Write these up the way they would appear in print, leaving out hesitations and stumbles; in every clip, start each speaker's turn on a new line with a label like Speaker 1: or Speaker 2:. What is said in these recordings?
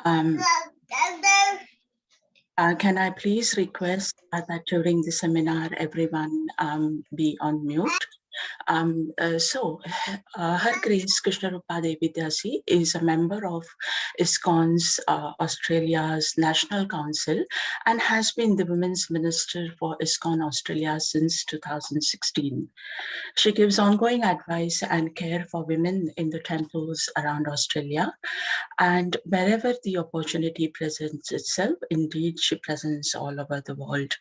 Speaker 1: Um, can I please request that during the seminar, everyone be on mute? Her Grace Krishnarupa Devi Dasi is a member of ISKCON's Australia's National Council and has been the Women's Minister for ISKCON Australia since 2016. She gives ongoing advice and care for women in the temples around Australia. And wherever the opportunity presents itself, indeed, she presents all over the world.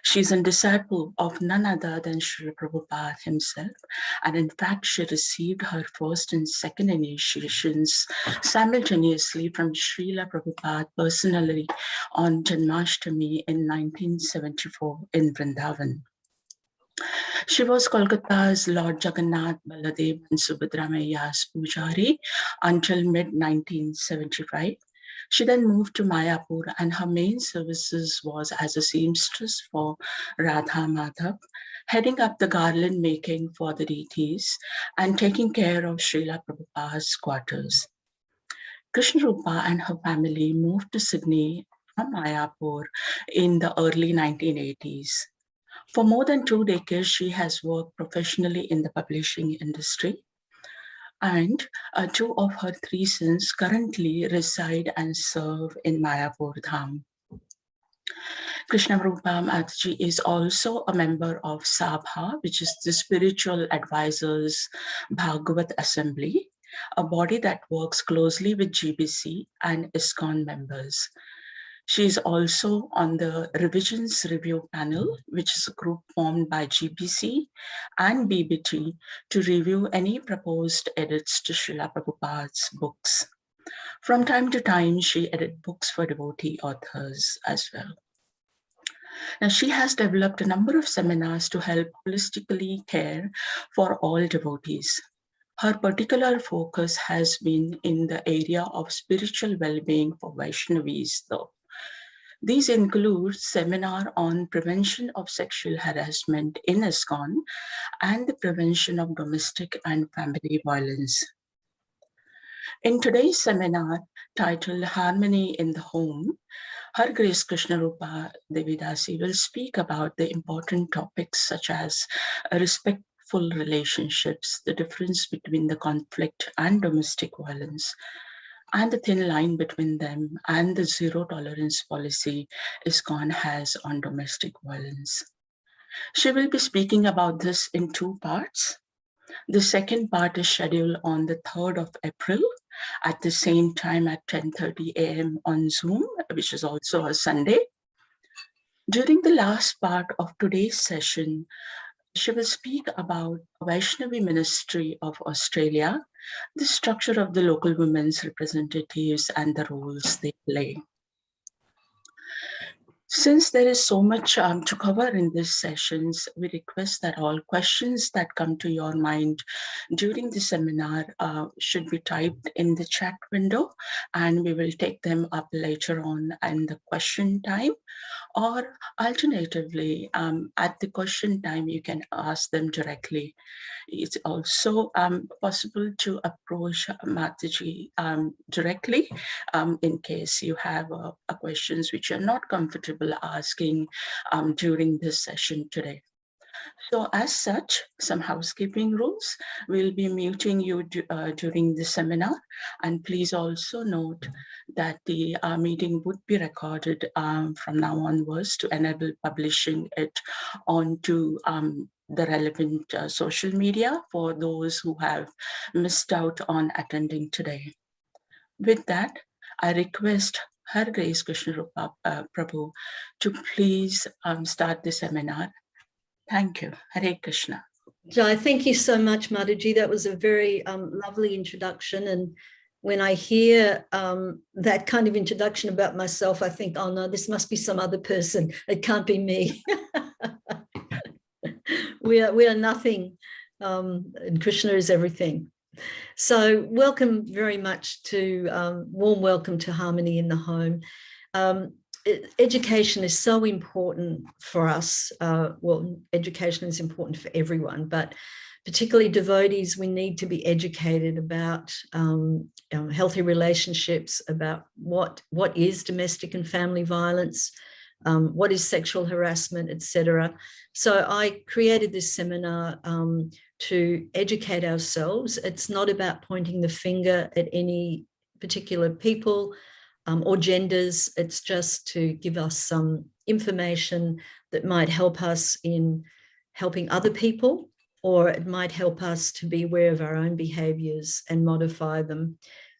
Speaker 1: She's a disciple of none other than Srila Prabhupada himself. And in fact, she received her first and second initiations simultaneously from Srila Prabhupada personally on Janmashtami in 1974 in Vrindavan. She was Kolkata's Lord Jagannath, Baladev and Subhadra Maiya's Pujari until mid-1975. She then moved to Mayapur and her main services was as a seamstress for Radha Madhav, heading up the garland making for the deities and taking care of Srila Prabhupada's quarters. Krishnarupa and her family moved to Sydney from Mayapur in the early 1980s. For more than 2 decades, she has worked professionally in the publishing industry. And 2 of her 3 sons currently reside and serve in Mayapur Dham. Krishnarupa Mataji is also a member of Sabha, which is the Spiritual Advisors Bhagavat Assembly, a body that works closely with GBC and ISKCON members. She is also on the Revisions Review Panel, which is a group formed by GBC and BBT to review any proposed edits to Srila Prabhupada's books. From time to time, she edits books for devotee authors as well. Now, she has developed a number of seminars to help holistically care for all devotees. Her particular focus has been in the area of spiritual well-being for Vaishnavis, though. These include seminar on prevention of sexual harassment in ISKCON and the prevention of domestic and family violence. In today's seminar titled Harmony in the Home, Her Grace Krishnarupa Devi Dasi will speak about the important topics such as respectful relationships, the difference between the conflict and domestic violence, and the thin line between them and the zero tolerance policy ISKCON has on domestic violence. She will be speaking about this in 2 parts. The second part is scheduled on the 3rd of April at the same time at 10:30 a.m. on Zoom, which is also a Sunday. During the last part of today's session, she will speak about Vaishnavi Ministry of Australia, the structure of the local women's representatives and the roles they play. Since there is so much to cover in these sessions, we request that all questions that come to your mind during the seminar should be typed in the chat window, and we will take them up later on in the question time. Or alternatively, at the question time, you can ask them directly. It's also possible to approach Mataji directly in case you have questions which you're not comfortable asking during this session today. So as such, some housekeeping rules. We'll be muting you during the seminar. And please also note that the meeting would be recorded from now onwards to enable publishing it onto the relevant social media for those who have missed out on attending today. With that, I request Her Grace Krishnarupa Prabhu to please start the seminar. Thank you. Hare Krishna.
Speaker 2: Jai, thank you so much, Mataji. That was a very lovely introduction. And when I hear that kind of introduction about myself, I think, oh no, this must be some other person. It can't be me. we are nothing, and Krishna is everything. So welcome very much to, warm welcome to Harmony in the Home. Education is so important for us. Well, education is important for everyone, but particularly devotees, we need to be educated about healthy relationships, about what is domestic and family violence, what is sexual harassment, etc. So I created this seminar to educate ourselves. It's not about pointing the finger at any particular people or genders. It's just to give us some information that might help us in helping other people, or it might help us to be aware of our own behaviours and modify them.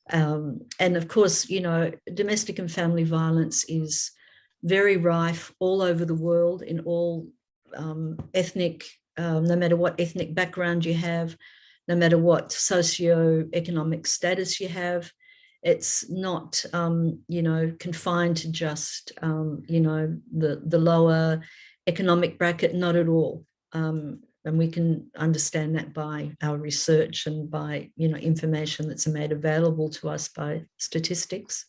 Speaker 2: And of course, you know, domestic and family violence is very rife all over the world in all ethnic, no matter what ethnic background you have, no matter what socio-economic status you have. It's not, you know, confined to just, you know, the lower economic bracket, not at all. And we can understand that by our research and by, you know, information that's made available to us by statistics.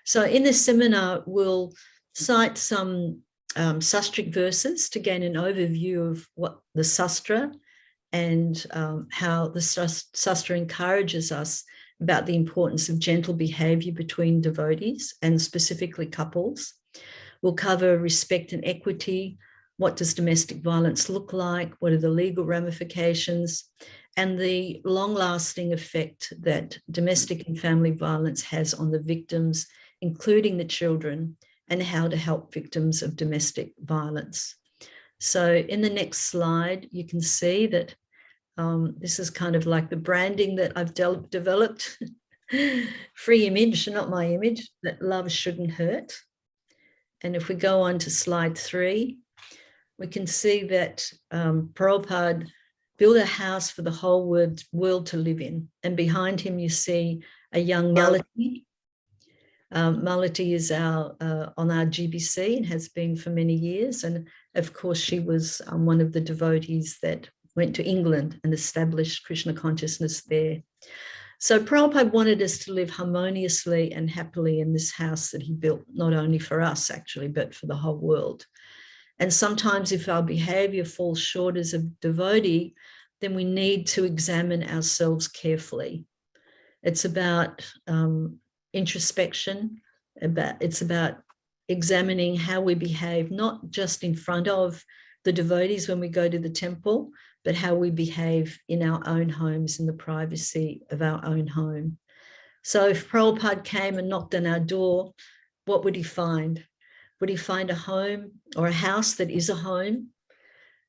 Speaker 2: So in this seminar, we'll cite some sastric verses to gain an overview of what the sastra and how the sastra encourages us about the importance of gentle behavior between devotees and specifically couples. We'll cover respect and equity. What does domestic violence look like? What are the legal ramifications? And the long-lasting effect that domestic and family violence has on the victims, including the children, and how to help victims of domestic violence. So in the next slide, you can see that this is kind of like the branding that I've developed. Free image, not my image, that love shouldn't hurt. And if we go on to slide 3, we can see that Prabhupada built a house for the whole world to live in. And behind him, you see a young Malati. Malati is on our GBC and has been for many years. And of course, she was one of the devotees that went to England and established Krishna consciousness there. So Prabhupada wanted us to live harmoniously and happily in this house that he built, not only for us actually, but for the whole world. And sometimes if our behavior falls short as a devotee, then we need to examine ourselves carefully. It's about introspection, it's about examining how we behave, not just in front of the devotees when we go to the temple, but how we behave in our own homes, in the privacy of our own home. So if Prabhupada came and knocked on our door, what would he find? Would he find a home or a house that is a home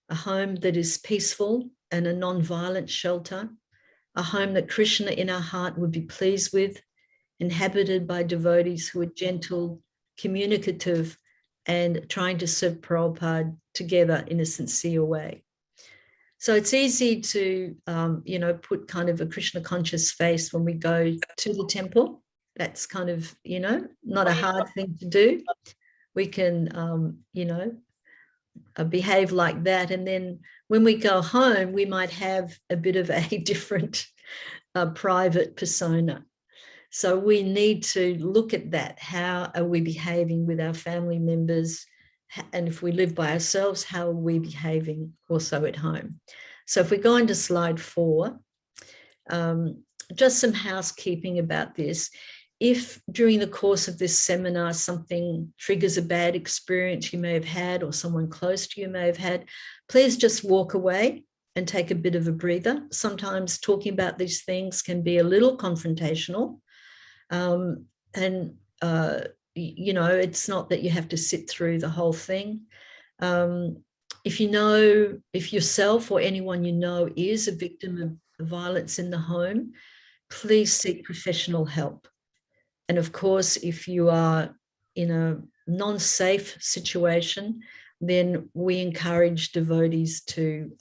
Speaker 2: that is peaceful and a non-violent shelter, a home that Krishna in our heart would be pleased with, inhabited by devotees who are gentle, communicative, and trying to serve Prabhupada together in a sincere way? So it's easy to, you know, put kind of a Krishna conscious face when we go to the temple. That's kind of, you know, not a hard thing to do. We can, you know, behave like that. And then when we go home, we might have a bit of a different private persona. So we need to look at that. How are we behaving with our family members? And if we live by ourselves, how are we behaving also at home? So if we go into slide 4, just some housekeeping about this. If during the course of this seminar something triggers a bad experience you may have had or someone close to you may have had, please just walk away and take a bit of a breather. Sometimes talking about these things can be a little confrontational. You know, it's not that you have to sit through the whole thing. If you know, if yourself or anyone you know is a victim of violence in the home, please seek professional help. And of course, if you are in a non-safe situation, then we encourage devotees to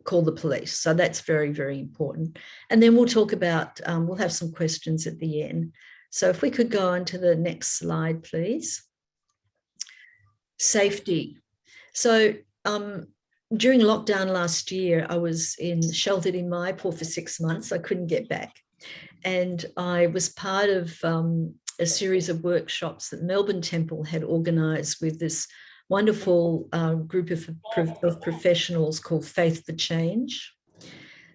Speaker 2: call the police. So that's very, very important. And then we'll talk about, we'll have some questions at the end. So if we could go on to the next slide, please. Safety. So during lockdown last year, I was sheltered in Mayapur for 6 months. I couldn't get back. And I was part of a series of workshops that Melbourne Temple had organised with this wonderful group of professionals called Faith for Change.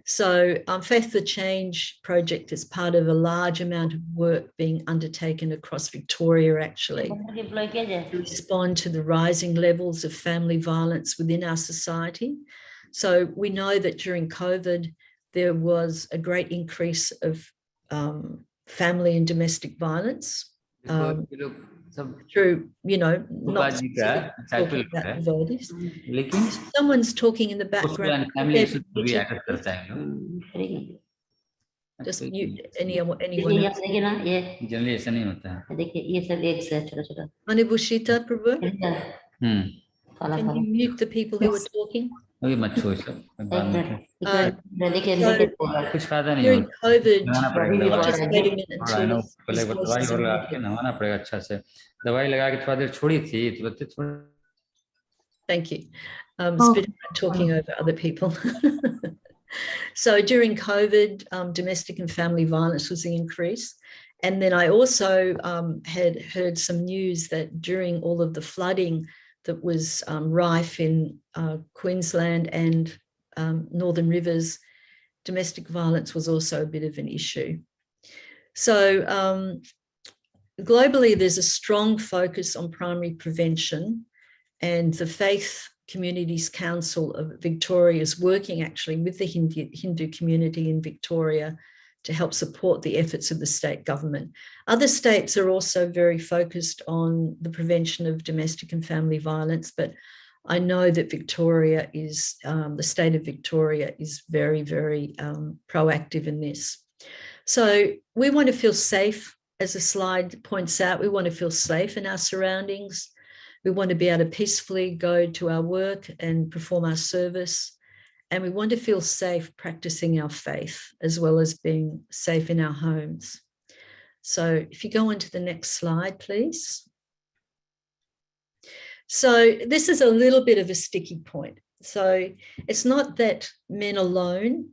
Speaker 2: So Faith for Change project is part of a large amount of work being undertaken across Victoria, actually, to respond to the rising levels of family violence within our society. So we know that during COVID, there was a great increase of family and domestic violence through, not talking about devotees. Someone's talking in the background. Just mute anyone else.
Speaker 3: Generally ऐसा नहीं होता है.
Speaker 4: देखिए ये सब एक से छोटा-छोटा.
Speaker 2: Manibhushita Prabhu, can you mute the people who are talking?
Speaker 3: अभी मत छो इसको. कुछ फायदा नहीं
Speaker 2: During COVID,
Speaker 3: लगाना पड़ेगा.
Speaker 2: just wait a minute until
Speaker 3: पहले दवाई और लगा के नहाना पड़ेगा अच्छा से. दवाई लगा के थोड़ा देर छोड़ी थी तुरंत छोड़.
Speaker 2: Thank you. It's a bit hard talking over other people. So during COVID, domestic and family violence was the increase. And then I also had heard some news that during all of the flooding that was rife in Queensland and Northern Rivers, domestic violence was also a bit of an issue. So globally, there's a strong focus on primary prevention, and the Faith Communities Council of Victoria is working actually with the Hindu community in Victoria to help support the efforts of the state government. Other states are also very focused on the prevention of domestic and family violence, but I know that Victoria is, the state of Victoria is very, very proactive in this. So we want to feel safe, as the slide points out, we want to feel safe in our surroundings. We want to be able to peacefully go to our work and perform our service. And we want to feel safe practicing our faith, as well as being safe in our homes. So if you go on to the next slide, please. So this is a little bit of a sticky point. So it's not that men alone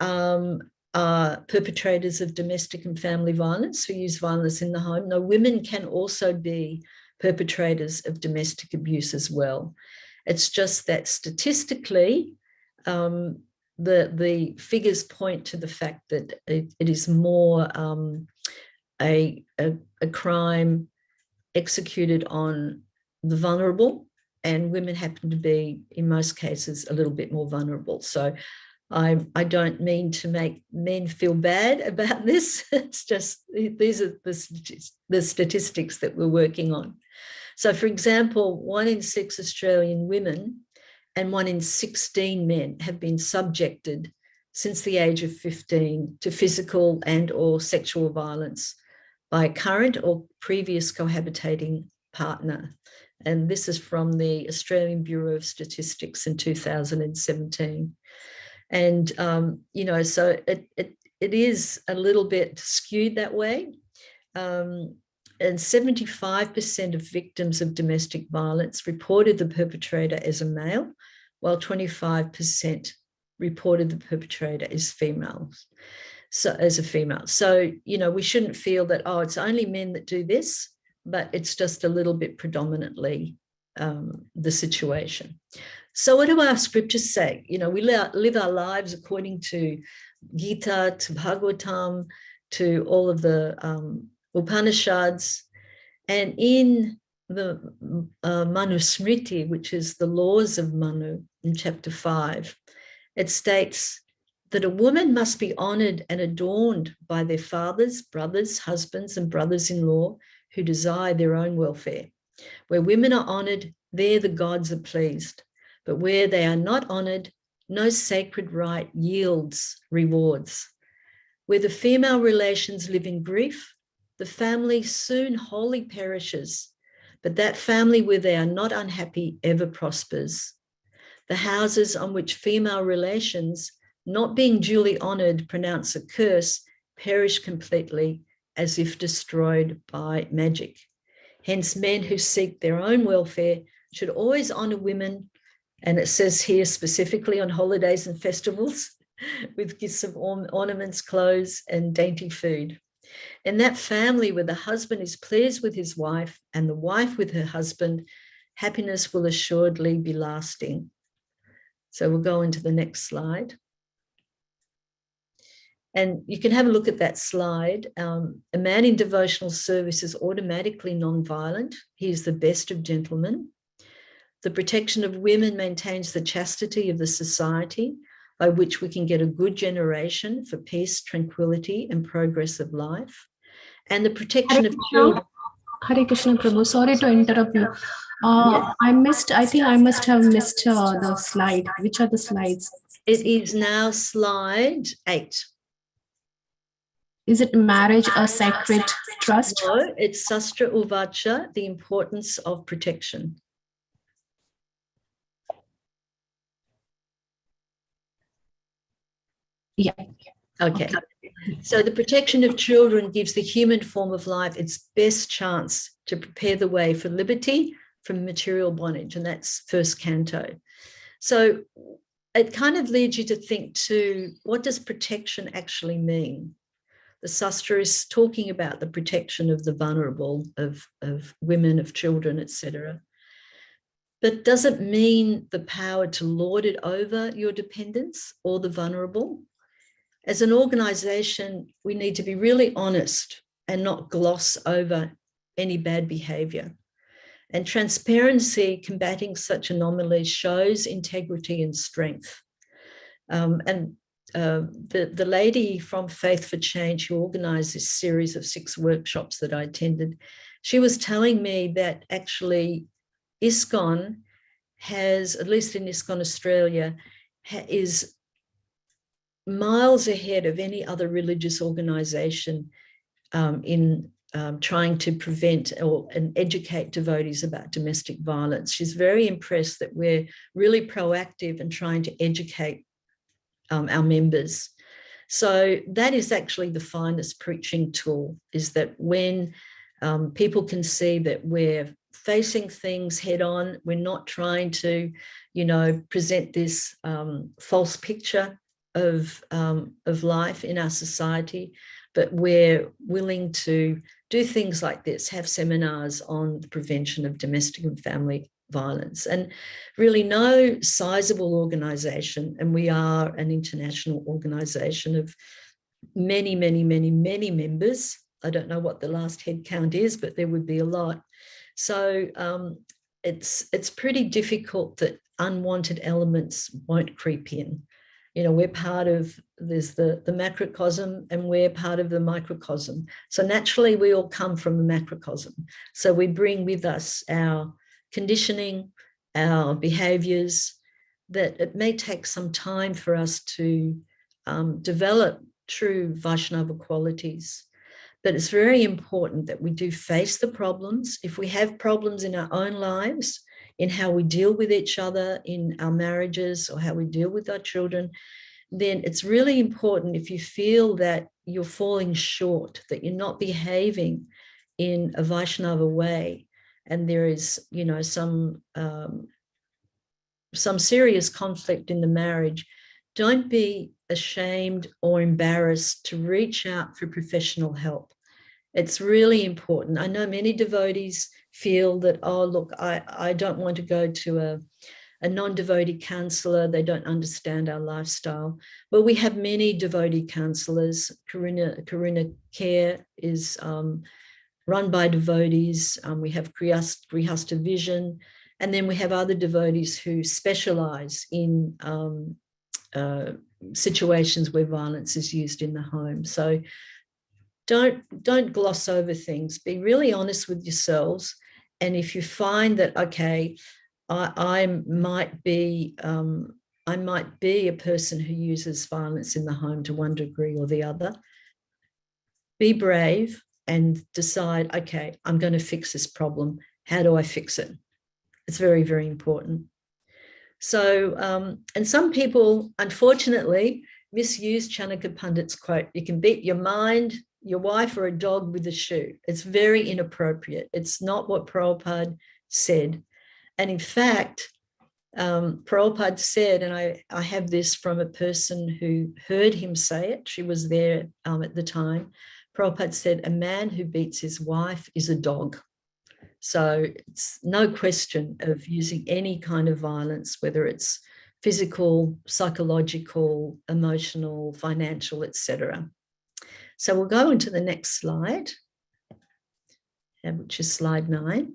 Speaker 2: are perpetrators of domestic and family violence who use violence in the home. No, women can also be perpetrators of domestic abuse as well. It's just that statistically, the figures point to the fact that it is more a crime executed on the vulnerable, and women happen to be, in most cases, a little bit more vulnerable. So I don't mean to make men feel bad about this. It's just, these are the statistics that we're working on. So for example, 1 in 6 Australian women and 1 in 16 men have been subjected since the age of 15 to physical and or sexual violence by a current or previous cohabitating partner. And this is from the Australian Bureau of Statistics in 2017. And, so it is a little bit skewed that way. And 75% of victims of domestic violence reported the perpetrator as a male, while 25% reported the perpetrator as female. So as a female. So, we shouldn't feel that, oh, it's only men that do this, but it's just a little bit predominantly the situation. So what do our scriptures say? We live our lives according to Gita, to Bhagavatam, to all of the Upanishads. And in the Manusmriti, which is the laws of Manu in chapter 5, it states that a woman must be honored and adorned by their fathers, brothers, husbands, and brothers-in-law who desire their own welfare. Where women are honored, there the gods are pleased. But where they are not honored, no sacred rite yields rewards. Where the female relations live in grief, the family soon wholly perishes. But that family where they are not unhappy ever prospers. The houses on which female relations, not being duly honored, pronounce a curse, perish completely as if destroyed by magic. Hence, men who seek their own welfare should always honor women, and it says here specifically on holidays and festivals, with gifts of ornaments, clothes, and dainty food. In that family where the husband is pleased with his wife and the wife with her husband, happiness will assuredly be lasting. So we'll go into the next slide. And you can have a look at that slide. A man in devotional service is automatically non-violent. He is the best of gentlemen. The protection of women maintains the chastity of the society by which we can get a good generation for peace, tranquility, and progress of life. And the protection of children.
Speaker 5: Hare Krishna Prabhu, sorry to interrupt you. I think I must have missed the slide. Which are the slides?
Speaker 2: It is now slide 8.
Speaker 5: Is it marriage a sacred trust?
Speaker 2: No, it's Sastra Uvacha, the importance of protection.
Speaker 5: Yeah.
Speaker 2: Okay. So the protection of children gives the human form of life its best chance to prepare the way for liberty from material bondage, and that's first canto. So it kind of leads you to think too, what does protection actually mean? The Sastra is talking about the protection of the vulnerable, of women, of children, etc. But does it mean the power to lord it over your dependents or the vulnerable? As an organisation, we need to be really honest and not gloss over any bad behaviour. And transparency combating such anomalies shows integrity and strength. The lady from Faith for Change who organised this series of 6 workshops that I attended, she was telling me that actually ISKCON has, at least in ISKCON Australia, is miles ahead of any other religious organisation in trying to prevent and educate devotees about domestic violence. She's very impressed that we're really proactive in trying to educate our members. So that is actually the finest preaching tool, is that when people can see that we're facing things head on, we're not trying to, present this false picture of life in our society, but we're willing to do things like this, have seminars on the prevention of domestic and family violence. And really no sizable organisation, and we are an international organisation of many, many, many, many members. I don't know what the last head count is, but there would be a lot. So it's pretty difficult that unwanted elements won't creep in. We're part of, there's the macrocosm and we're part of the microcosm. So naturally we all come from the macrocosm. So we bring with us our conditioning, our behaviours, that it may take some time for us to develop true Vaishnava qualities. But it's very important that we do face the problems. If we have problems in our own lives, in how we deal with each other, in our marriages, or how we deal with our children, then it's really important, if you feel that you're falling short, that you're not behaving in a Vaishnava way, and there is, some serious conflict in the marriage, don't be ashamed or embarrassed to reach out for professional help. It's really important. I know many devotees feel that, oh, look, I don't want to go to a non-devotee counsellor. They don't understand our lifestyle. Well, we have many devotee counsellors. Karuna Care is run by devotees. We have Grihasta Vision. And then we have other devotees who specialise in situations where violence is used in the home. So don't gloss over things. Be really honest with yourselves. And if you find that, okay, I might be a person who uses violence in the home to one degree or the other, be brave and decide, okay, I'm going to fix this problem. How do I fix it? It's very, very important. So, and some people, unfortunately, misuse Chanaka Pandit's quote, you can beat your mind, your wife, or a dog with a shoe. It's very inappropriate. It's not what Prabhupada said. And in fact, Prabhupada said, and I have this from a person who heard him say it, she was there at the time, Prabhupada said, a man who beats his wife is a dog. So it's no question of using any kind of violence, whether it's physical, psychological, emotional, financial, etc. So we'll go into the next slide, which is slide 9.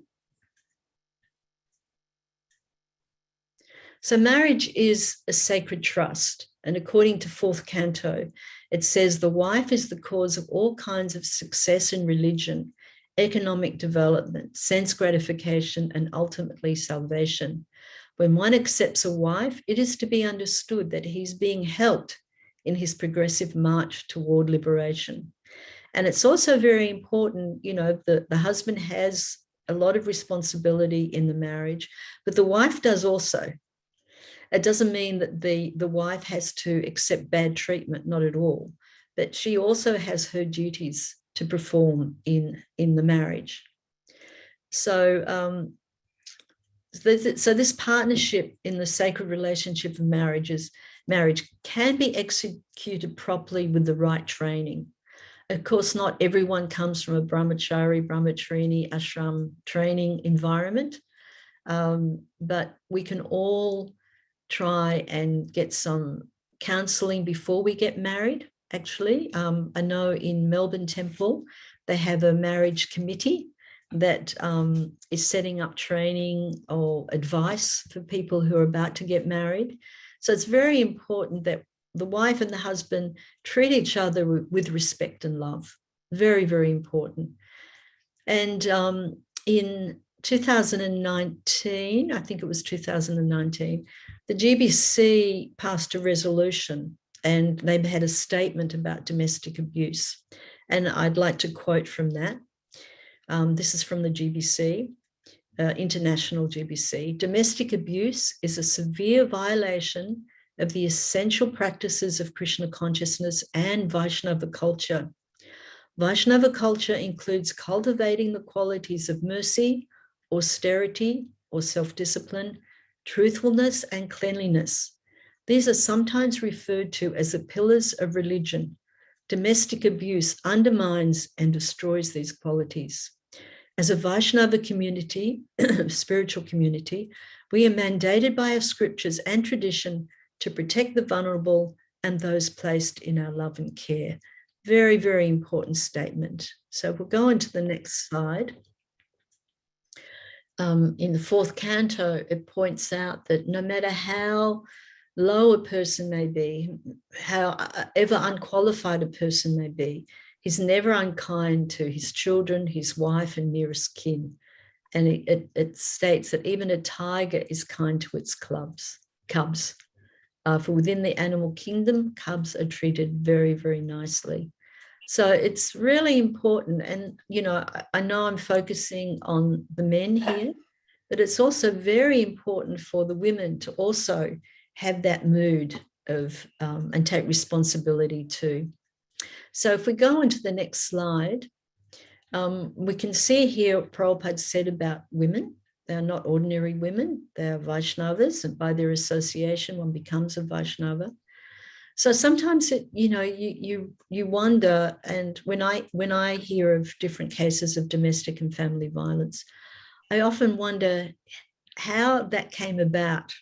Speaker 2: So marriage is a sacred trust. And according to 4th canto, it says the wife is the cause of all kinds of success in religion, economic development, sense gratification, and ultimately salvation. When one accepts a wife, it is to be understood that he's being helped in his progressive march toward liberation. And it's also very important, you know, the husband has a lot of responsibility in the marriage, but the wife does also. It doesn't mean that the wife has to accept bad treatment, not at all, but she also has her duties to perform in the marriage. So, so this partnership in the sacred relationship of marriage can be executed properly with the right training. Of course, not everyone comes from a brahmachari, brahmacharini, ashram training environment, but we can all try and get some counseling before we get married, actually. I know in Melbourne Temple, they have a marriage committee that is setting up training or advice for people who are about to get married. So it's very important that the wife and the husband treat each other with respect and love. Very, very important. And in 2019, I think it was 2019, the GBC passed a resolution and they had a statement about domestic abuse. And I'd like to quote from that. This is from the GBC, International GBC. Domestic abuse is a severe violation of the essential practices of Krishna consciousness and Vaishnava culture. Vaishnava culture includes cultivating the qualities of mercy, austerity or self-discipline, truthfulness and cleanliness. These are sometimes referred to as the pillars of religion. Domestic abuse undermines and destroys these qualities. As a Vaishnava community, spiritual community, we are mandated by our scriptures and tradition to protect the vulnerable and those placed in our love and care. Very, very important statement. So we'll go on to the next slide. In the 4th canto, it points out that no matter how low a person may be, however unqualified a person may be, he's never unkind to his children, his wife, and nearest kin. And it states that even a tiger is kind to its cubs. For within the animal kingdom, cubs are treated very, very nicely. So it's really important. And, you know I'm focusing on the men here, but it's also very important for the women to also have that mood of and take responsibility too. So if we go into the next slide, we can see here what Prabhupada said about women. They're not ordinary women. They're Vaishnavas, and by their association, one becomes a Vaishnava. So sometimes you wonder, and when I hear of different cases of domestic and family violence, I often wonder how that came about.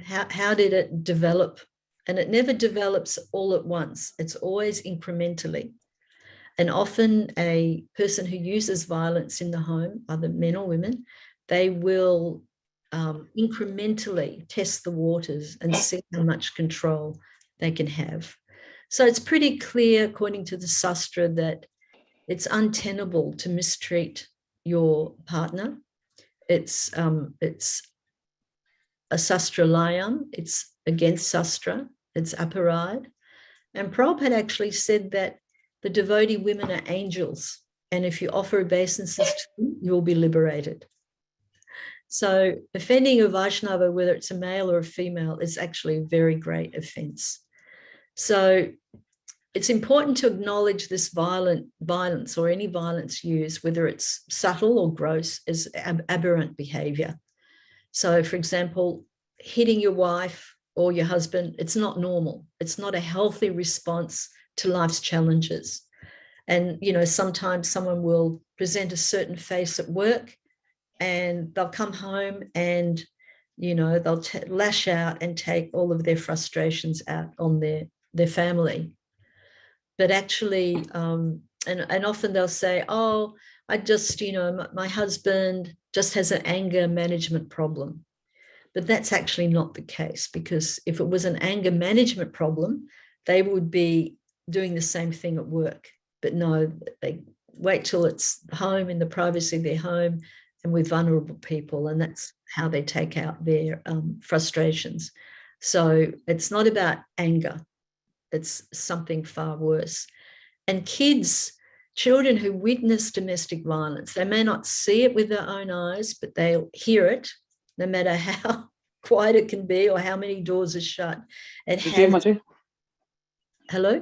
Speaker 2: How did it develop? And it never develops all at once. It's always incrementally. And often a person who uses violence in the home, either men or women, they will incrementally test the waters and see how much control they can have. So it's pretty clear, according to the Sastra, that it's untenable to mistreat your partner. It's a Sastra layam, it's against Sastra, it's aparad. And Prabhupada actually said that the devotee women are angels, and if you offer obeisances to them, you will be liberated. So offending a Vaishnava, whether it's a male or a female, is actually a very great offense. So it's important to acknowledge this violence or any violence used, whether it's subtle or gross, as aberrant behavior. So, for example, hitting your wife or your husband, it's not normal. It's not a healthy response to life's challenges. And, sometimes someone will present a certain face at work and they'll come home and they'll lash out and take all of their frustrations out on their family. But actually, and often they'll say, oh, I just, my husband just has an anger management problem. But that's actually not the case, because if it was an anger management problem, they would be doing the same thing at work. But no, they wait till it's home, in the privacy of their home and with vulnerable people. And that's how they take out their frustrations. So it's not about anger. It's something far worse. And children who witness domestic violence, they may not see it with their own eyes, but they'll hear it, no matter how quiet it can be or how many doors are shut. It has, hello?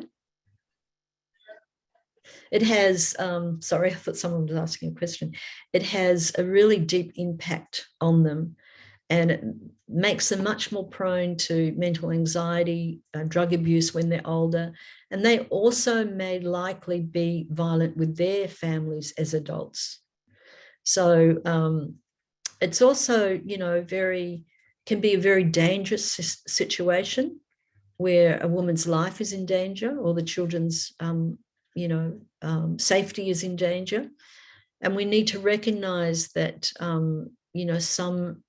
Speaker 2: It has, sorry, I thought someone was asking a question. It has a really deep impact on them, and it makes them much more prone to mental anxiety, drug abuse when they're older. And they also may likely be violent with their families as adults. So it's also, can be a very dangerous situation where a woman's life is in danger, or the children's, safety is in danger. And we need to recognize that, some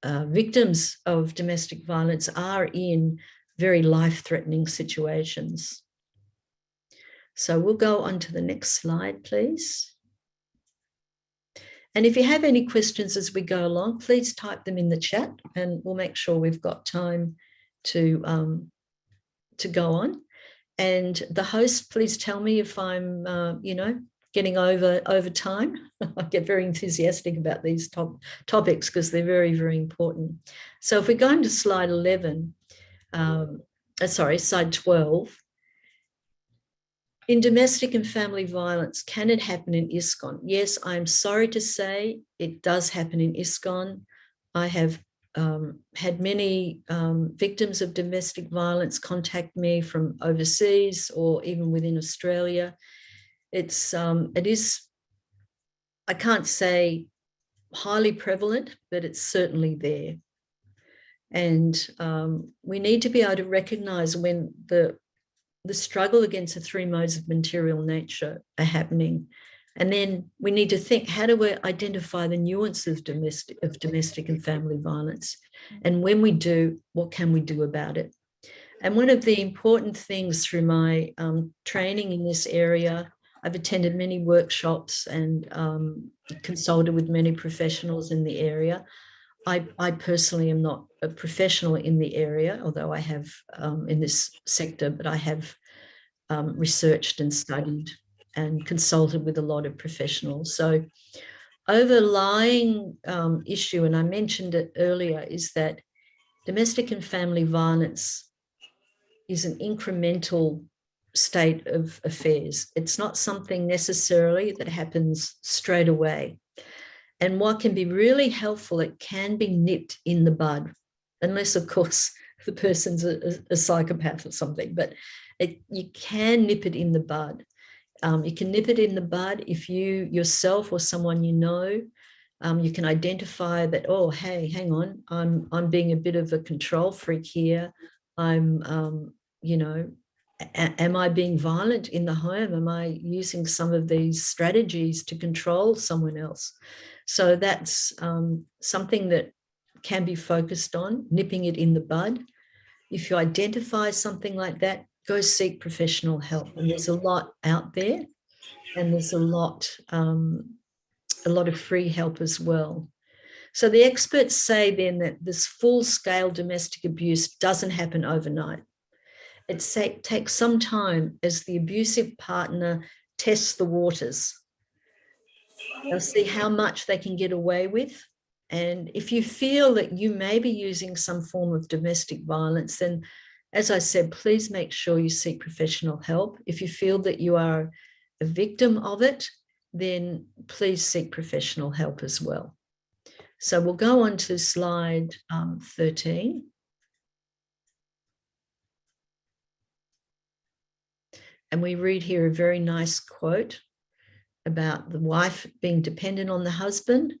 Speaker 2: victims of domestic violence are in very life-threatening situations. So we'll go on to the next slide, please. And if you have any questions as we go along, please type them in the chat, and we'll make sure we've got time to go on. And the host, please tell me if I'm, getting over time. I get very enthusiastic about these topics because they're very, very important. So if we go into slide 11, slide 12. In domestic and family violence, can it happen in ISKCON? Yes, I'm sorry to say it does happen in ISKCON. I have had many victims of domestic violence contact me from overseas or even within Australia. It is, I can't say highly prevalent, but it's certainly there. And we need to be able to recognize when the struggle against the three modes of material nature are happening. And then we need to think, how do we identify the nuances of domestic and family violence? And when we do, what can we do about it? And one of the important things through my training in this area, I've attended many workshops and consulted with many professionals in the area. I personally am not a professional in the area, although I have in this sector, but I have researched and studied and consulted with a lot of professionals. So overlying issue, and I mentioned it earlier, is that domestic and family violence is an incremental state of affairs. It's not something necessarily that happens straight away. And what can be really helpful, it can be nipped in the bud, unless, of course, the person's a psychopath or something, but you can nip it in the bud. You can nip it in the bud if you yourself or someone you know, you can identify that, oh, hey, hang on, I'm being a bit of a control freak here. I'm, am I being violent in the home? Am I using some of these strategies to control someone else? So that's something that can be focused on, nipping it in the bud. If you identify something like that, go seek professional help. And there's a lot out there, and there's a lot of free help as well. So the experts say then that this full-scale domestic abuse doesn't happen overnight. It takes some time as the abusive partner tests the waters. They'll see how much they can get away with. And if you feel that you may be using some form of domestic violence, then, as I said, please make sure you seek professional help. If you feel that you are a victim of it, then please seek professional help as well. So we'll go on to slide 13. And we read here a very nice quote about the wife being dependent on the husband.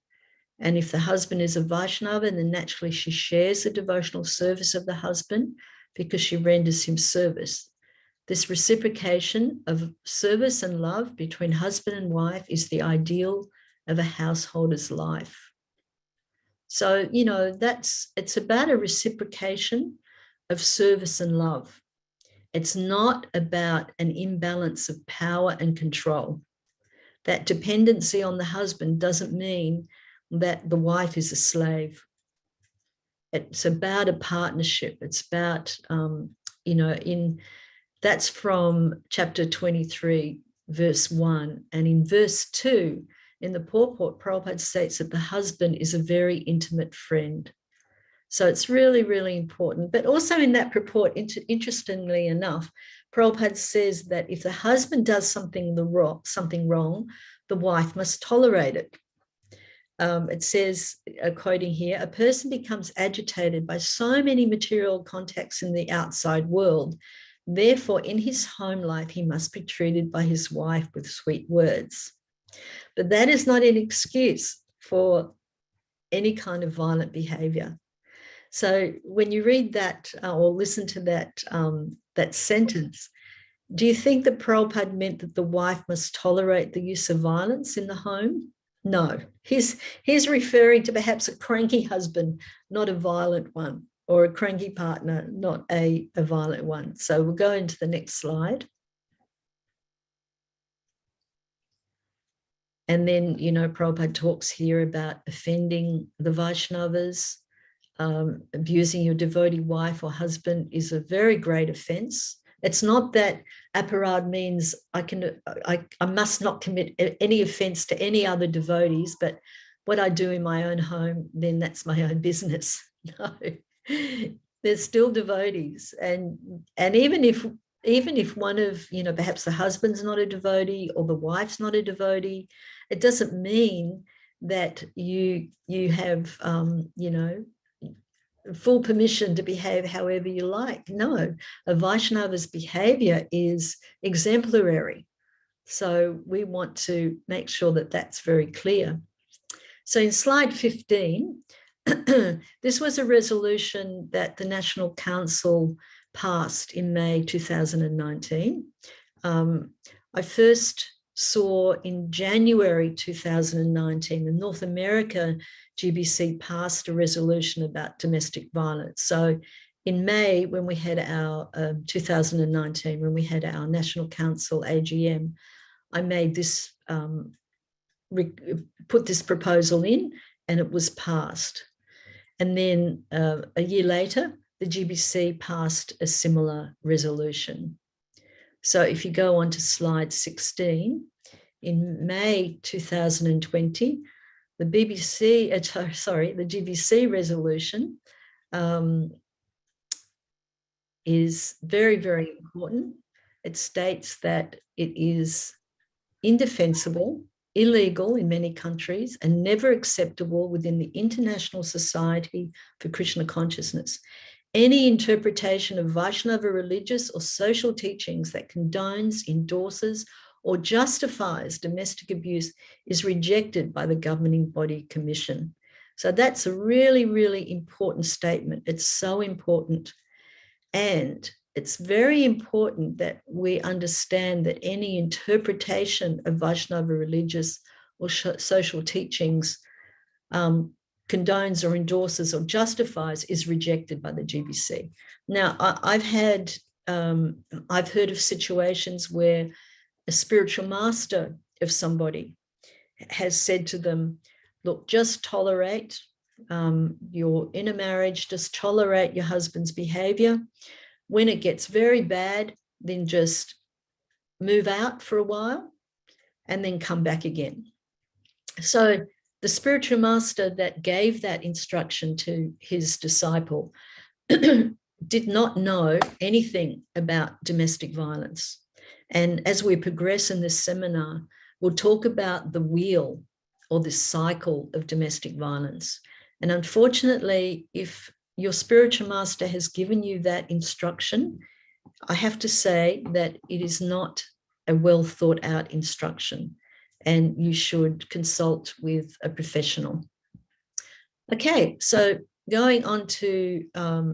Speaker 2: And if the husband is a Vaishnava, then naturally she shares the devotional service of the husband because she renders him service. This reciprocation of service and love between husband and wife is the ideal of a householder's life. So, you know, it's about a reciprocation of service and love. It's not about an imbalance of power and control. That dependency on the husband doesn't mean that the wife is a slave. It's about a partnership. It's about, you know, that's from chapter 23, verse 1. And in verse 2, in the purport, Prabhupada states that the husband is a very intimate friend. So it's really, really important. But also in that purport, interestingly enough, Prabhupada says that if the husband does something wrong, the wife must tolerate it. It says, quoting here, a person becomes agitated by so many material contacts in the outside world. Therefore, in his home life, he must be treated by his wife with sweet words. But that is not an excuse for any kind of violent behavior. So when you read that or listen to that sentence, do you think that Prabhupada meant that the wife must tolerate the use of violence in the home? No, he's referring to perhaps a cranky husband, not a violent one, or a cranky partner, not a violent one. So we'll go into the next slide. And then, you know, Prabhupada talks here about offending the Vaishnavas. Abusing your devotee wife or husband is a very great offense. It's not that aparad means I must not commit any offense to any other devotees, but what I do in my own home, then that's my own business. No, there's still devotees. And even if one of, you know, perhaps the husband's not a devotee or the wife's not a devotee, it doesn't mean that you have, you know, full permission to behave however you like. No, a Vaishnava's behavior is exemplary. So we want to make sure that that's very clear. So in slide 15, this was a resolution that the National Council passed in May 2019. I first saw in January 2019, the North America GBC passed a resolution about domestic violence. So in May, when we had our 2019, when we had our National Council AGM, I made this, put this proposal in, and it was passed. And then a year later, the GBC passed a similar resolution. So if you go on to slide 16, in May 2020, the GBC resolution is very, very important. It states that it is indefensible, illegal in many countries, and never acceptable within the International Society for Krishna Consciousness. Any interpretation of Vaishnava religious or social teachings that condones, endorses, or justifies domestic abuse is rejected by the governing body commission. So that's a really, really important statement. It's so important. And it's very important that we understand that any interpretation of Vaishnava religious or social teachings condones or endorses or justifies is rejected by the GBC. Now, I've heard of situations where a spiritual master of somebody has said to them, look, just tolerate, you're in a marriage, just tolerate your husband's behavior. When it gets very bad, then just move out for a while and then come back again. So the spiritual master that gave that instruction to his disciple did not know anything about domestic violence. And as we progress in this seminar, we'll talk about the wheel or this cycle of domestic violence. And unfortunately, if your spiritual master has given you that instruction, I have to say that it is not a well thought out instruction, and you should consult with a professional. Okay, so going on to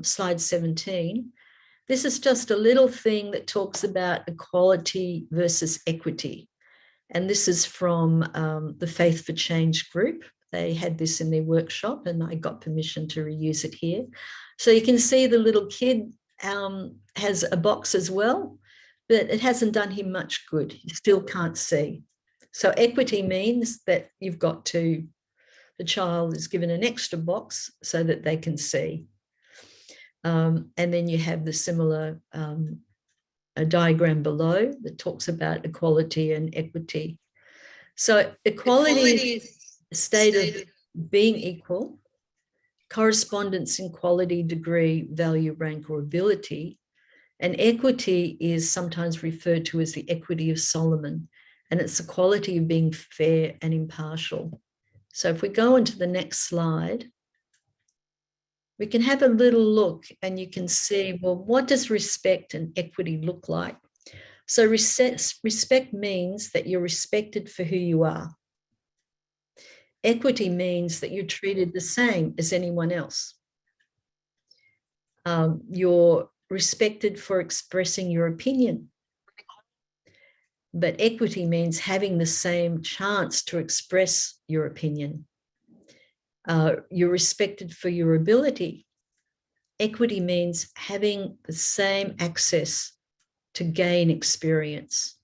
Speaker 2: slide 17, this is just a little thing that talks about equality versus equity. And this is from the Faith for Change group. They had this in their workshop and I got permission to reuse it here. So you can see the little kid has a box as well, but it hasn't done him much good. He still can't see. So equity means that you've got to, the child is given an extra box so that they can see. And then you have the similar a diagram below that talks about equality and equity. So equality is a state of being equal, correspondence in quality, degree, value, rank, or ability. And equity is sometimes referred to as the equity of Solomon, and it's the quality of being fair and impartial. So if we go into the next slide, we can have a little look and you can see, well, what does respect and equity look like? So respect means that you're respected for who you are. Equity means that you're treated the same as anyone else. You're respected for expressing your opinion. But equity means having the same chance to express your opinion. You're respected for your ability. Equity means having the same access to gain experience.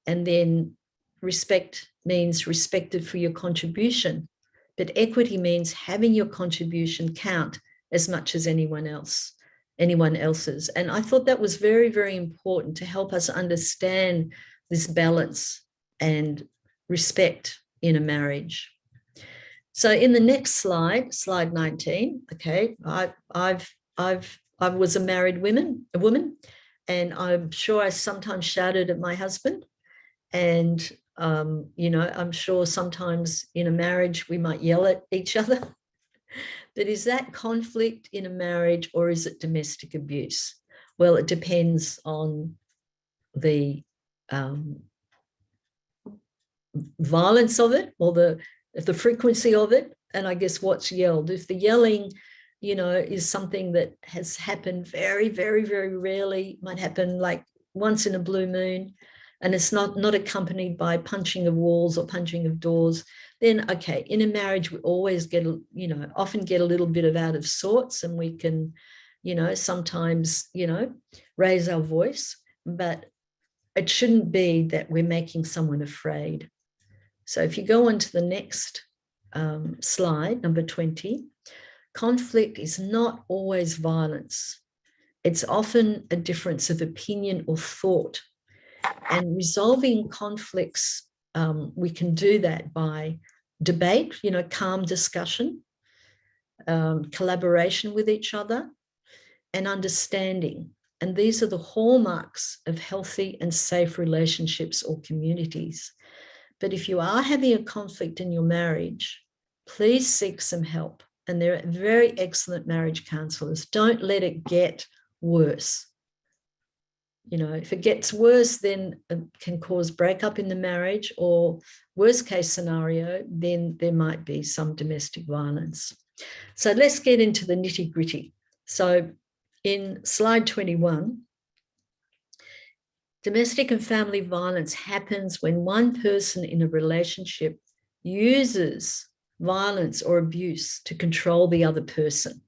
Speaker 2: And then respect means respected for your contribution. But equity means having your contribution count as much as anyone else's. And I thought that was very, very important to help us understand this balance and respect in a marriage. So in the next slide, slide 19, okay, I was a married woman, and I'm sure I sometimes shouted at my husband. And, you know, I'm sure sometimes in a marriage we might yell at each other. But is that conflict in a marriage or is it domestic abuse? Well, it depends on the violence of it or the frequency of it, and I guess what's yelled. If the yelling, you know, is something that has happened very, very, very rarely, might happen like once in a blue moon, and it's not accompanied by punching of walls or punching of doors, then okay, in a marriage we always get, you know, often get a little bit of out of sorts, and we can, you know, sometimes, you know, raise our voice, but it shouldn't be that we're making someone afraid. So if you go on to the next slide, number 20, conflict is not always violence. It's often a difference of opinion or thought. And resolving conflicts, we can do that by debate, you know, calm discussion, collaboration with each other, and understanding. And these are the hallmarks of healthy and safe relationships or communities. But if you are having a conflict in your marriage, please seek some help. And there are very excellent marriage counselors. Don't let it get worse. You know, if it gets worse, then it can cause breakup in the marriage, or worst case scenario, then there might be some domestic violence. So let's get into the nitty gritty. So in slide 21, domestic and family violence happens when one person in a relationship uses violence or abuse to control the other person.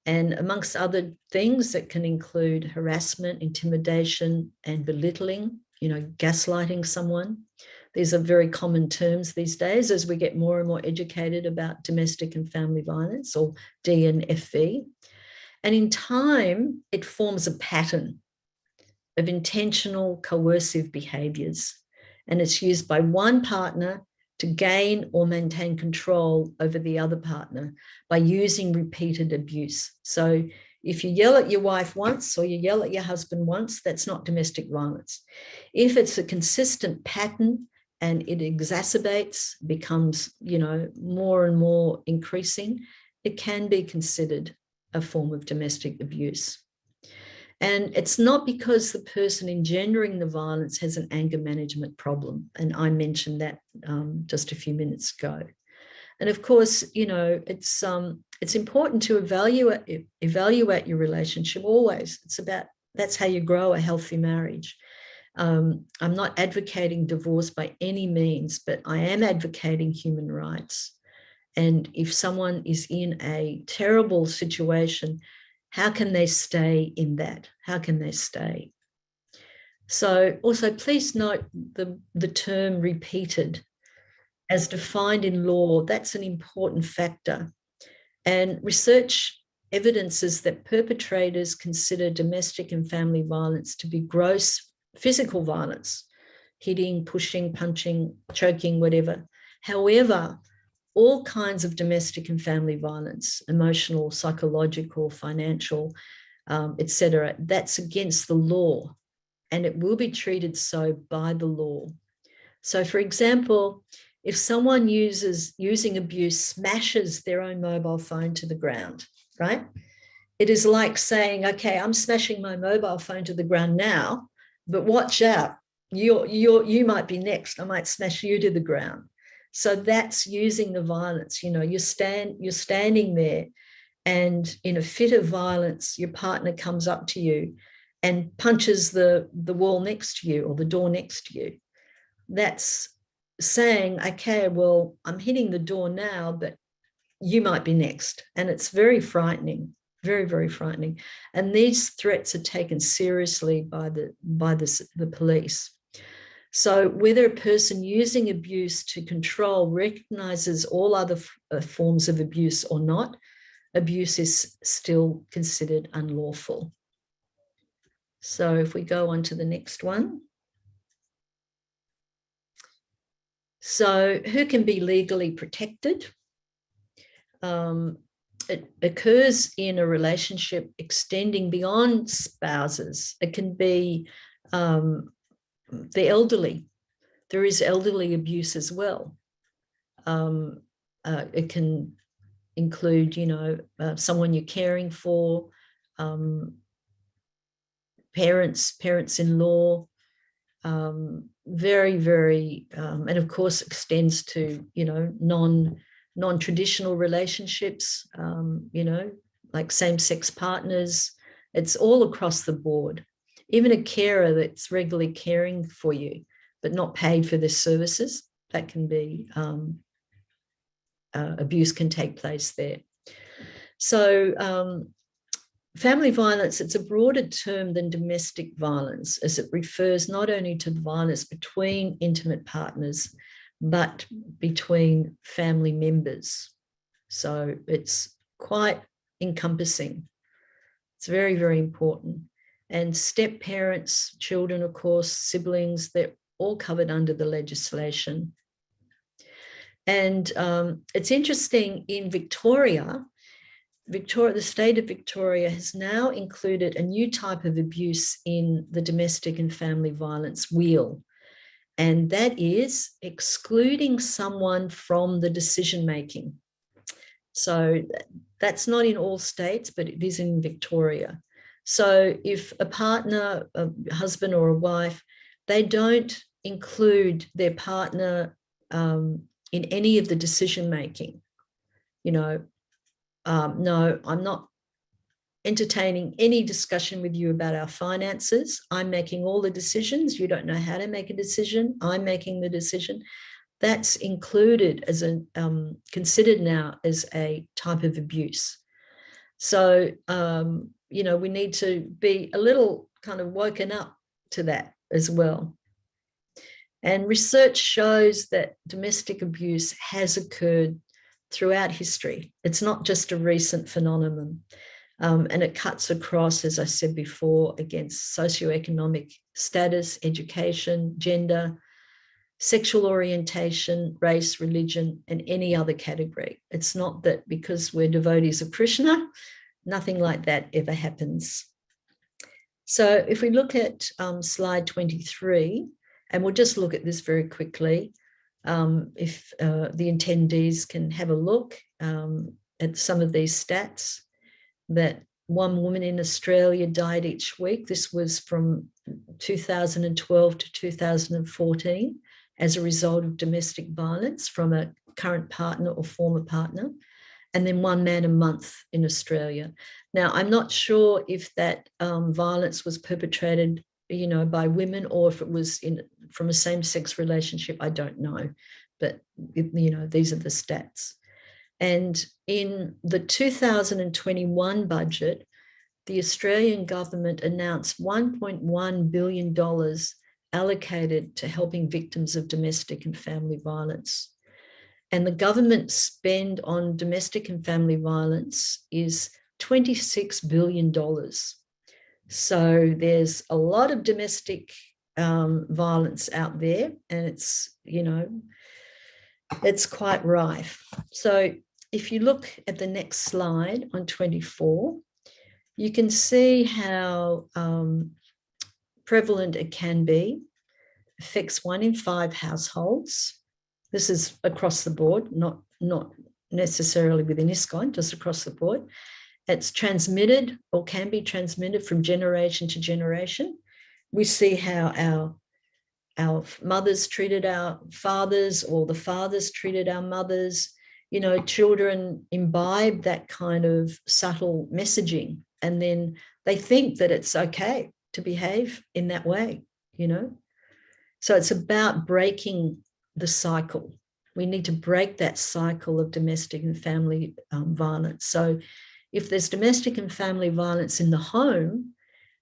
Speaker 2: And amongst other things that can include harassment, intimidation, and belittling, you know, gaslighting someone. These are very common terms these days as we get more and more educated about domestic and family violence, or D&FV. And in time, it forms a pattern of intentional coercive behaviors. And it's used by one partner to gain or maintain control over the other partner by using repeated abuse. So if you yell at your wife once or you yell at your husband once, that's not domestic violence. If it's a consistent pattern and it exacerbates, becomes, you know, more and more increasing, it can be considered a form of domestic abuse. And it's not because the person engendering the violence has an anger management problem. And I mentioned that just a few minutes ago. And of course, it's important to evaluate your relationship always. That's how you grow a healthy marriage. I'm not advocating divorce by any means, but I am advocating human rights. And if someone is in a terrible situation, how can they stay in that? How can they stay? So also please note the term repeated as defined in law. That's an important factor. And research evidences that perpetrators consider domestic and family violence to be gross physical violence, hitting, pushing, punching, choking, whatever. However, all kinds of domestic and family violence, emotional, psychological, financial, etc., that's against the law, and it will be treated so by the law. So, for example, if someone using abuse smashes their own mobile phone to the ground, right? It is like saying, okay, I'm smashing my mobile phone to the ground now, but watch out, you might be next. I might smash you to the ground. So that's using the violence. You're standing there, and in a fit of violence, your partner comes up to you and punches the wall next to you or the door next to you. That's saying, okay, well, I'm hitting the door now, but you might be next. And it's very frightening, very, very frightening. And these threats are taken seriously by the police. So whether a person using abuse to control recognizes all other forms of abuse or not, abuse is still considered unlawful. So if we go on to the next one. So who can be legally protected? It occurs in a relationship extending beyond spouses. It can be the elderly. There is elderly abuse as well. It can include, someone you're caring for, parents-in-law, very, very, and of course extends to, non-traditional relationships, like same-sex partners. It's all across the board. Even a carer that's regularly caring for you, but not paid for their services, that can be, abuse can take place there. So family violence, it's a broader term than domestic violence, as it refers not only to the violence between intimate partners, but between family members. So it's quite encompassing. It's very, very important. And step parents, children, of course, siblings, they're all covered under the legislation. And it's interesting, in Victoria, the state of Victoria has now included a new type of abuse in the domestic and family violence wheel. And that is excluding someone from the decision-making. So that's not in all states, but it is in Victoria. So if a partner, a husband or a wife, they don't include their partner in any of the decision-making, no, I'm not entertaining any discussion with you about our finances. I'm making all the decisions. You don't know how to make a decision. I'm making the decision. That's included as considered now as a type of abuse. So, we need to be a little kind of woken up to that as well. And research shows that domestic abuse has occurred throughout history. It's not just a recent phenomenon. And it cuts across, as I said before, against socioeconomic status, education, gender, sexual orientation, race, religion, and any other category. It's not that because we're devotees of Krishna, nothing like that ever happens. So if we look at slide 23, and we'll just look at this very quickly, if the attendees can have a look at some of these stats, that one woman in Australia died each week. This was from 2012 to 2014 as a result of domestic violence from a current partner or former partner, and then 1 man a month in Australia. Now, I'm not sure if that violence was perpetrated, by women, or if it was from a same-sex relationship. I don't know, but these are the stats. And in the 2021 budget, the Australian government announced $1.1 billion allocated to helping victims of domestic and family violence. And the government spend on domestic and family violence is $26 billion. So there's a lot of domestic violence out there, and it's quite rife. So if you look at the next slide on 24, you can see how prevalent it can be. Affects 1 in 5 households. This is across the board, not necessarily within ISKCON, just across the board. It's transmitted or can be transmitted from generation to generation. We see how our mothers treated our fathers, or the fathers treated our mothers. Children imbibe that kind of subtle messaging, and then they think that it's okay to behave in that way, So it's about breaking the cycle. We need to break that cycle of domestic and family violence. So if there's domestic and family violence in the home,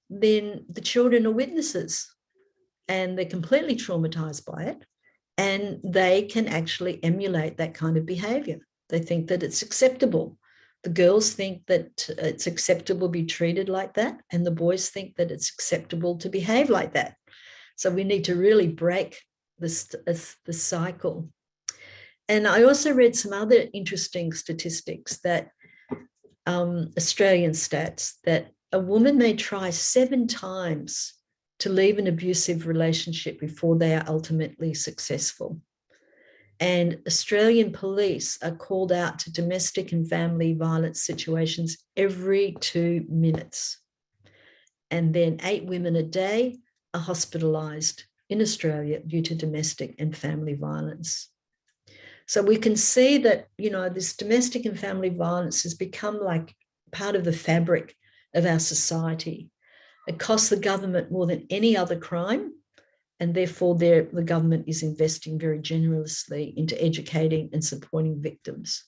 Speaker 2: then the children are witnesses, and they're completely traumatized by it, and they can actually emulate that kind of behavior. They think that it's acceptable. The girls think that it's acceptable to be treated like that, and the boys think that it's acceptable to behave like that. So we need to really break the cycle. And I also read some other interesting statistics, that Australian stats, that a woman may try 7 times to leave an abusive relationship before they are ultimately successful. And Australian police are called out to domestic and family violence situations every 2 minutes. And then 8 women a day are hospitalised in Australia due to domestic and family violence. So we can see that, this domestic and family violence has become like part of the fabric of our society. It costs the government more than any other crime, and therefore the government is investing very generously into educating and supporting victims.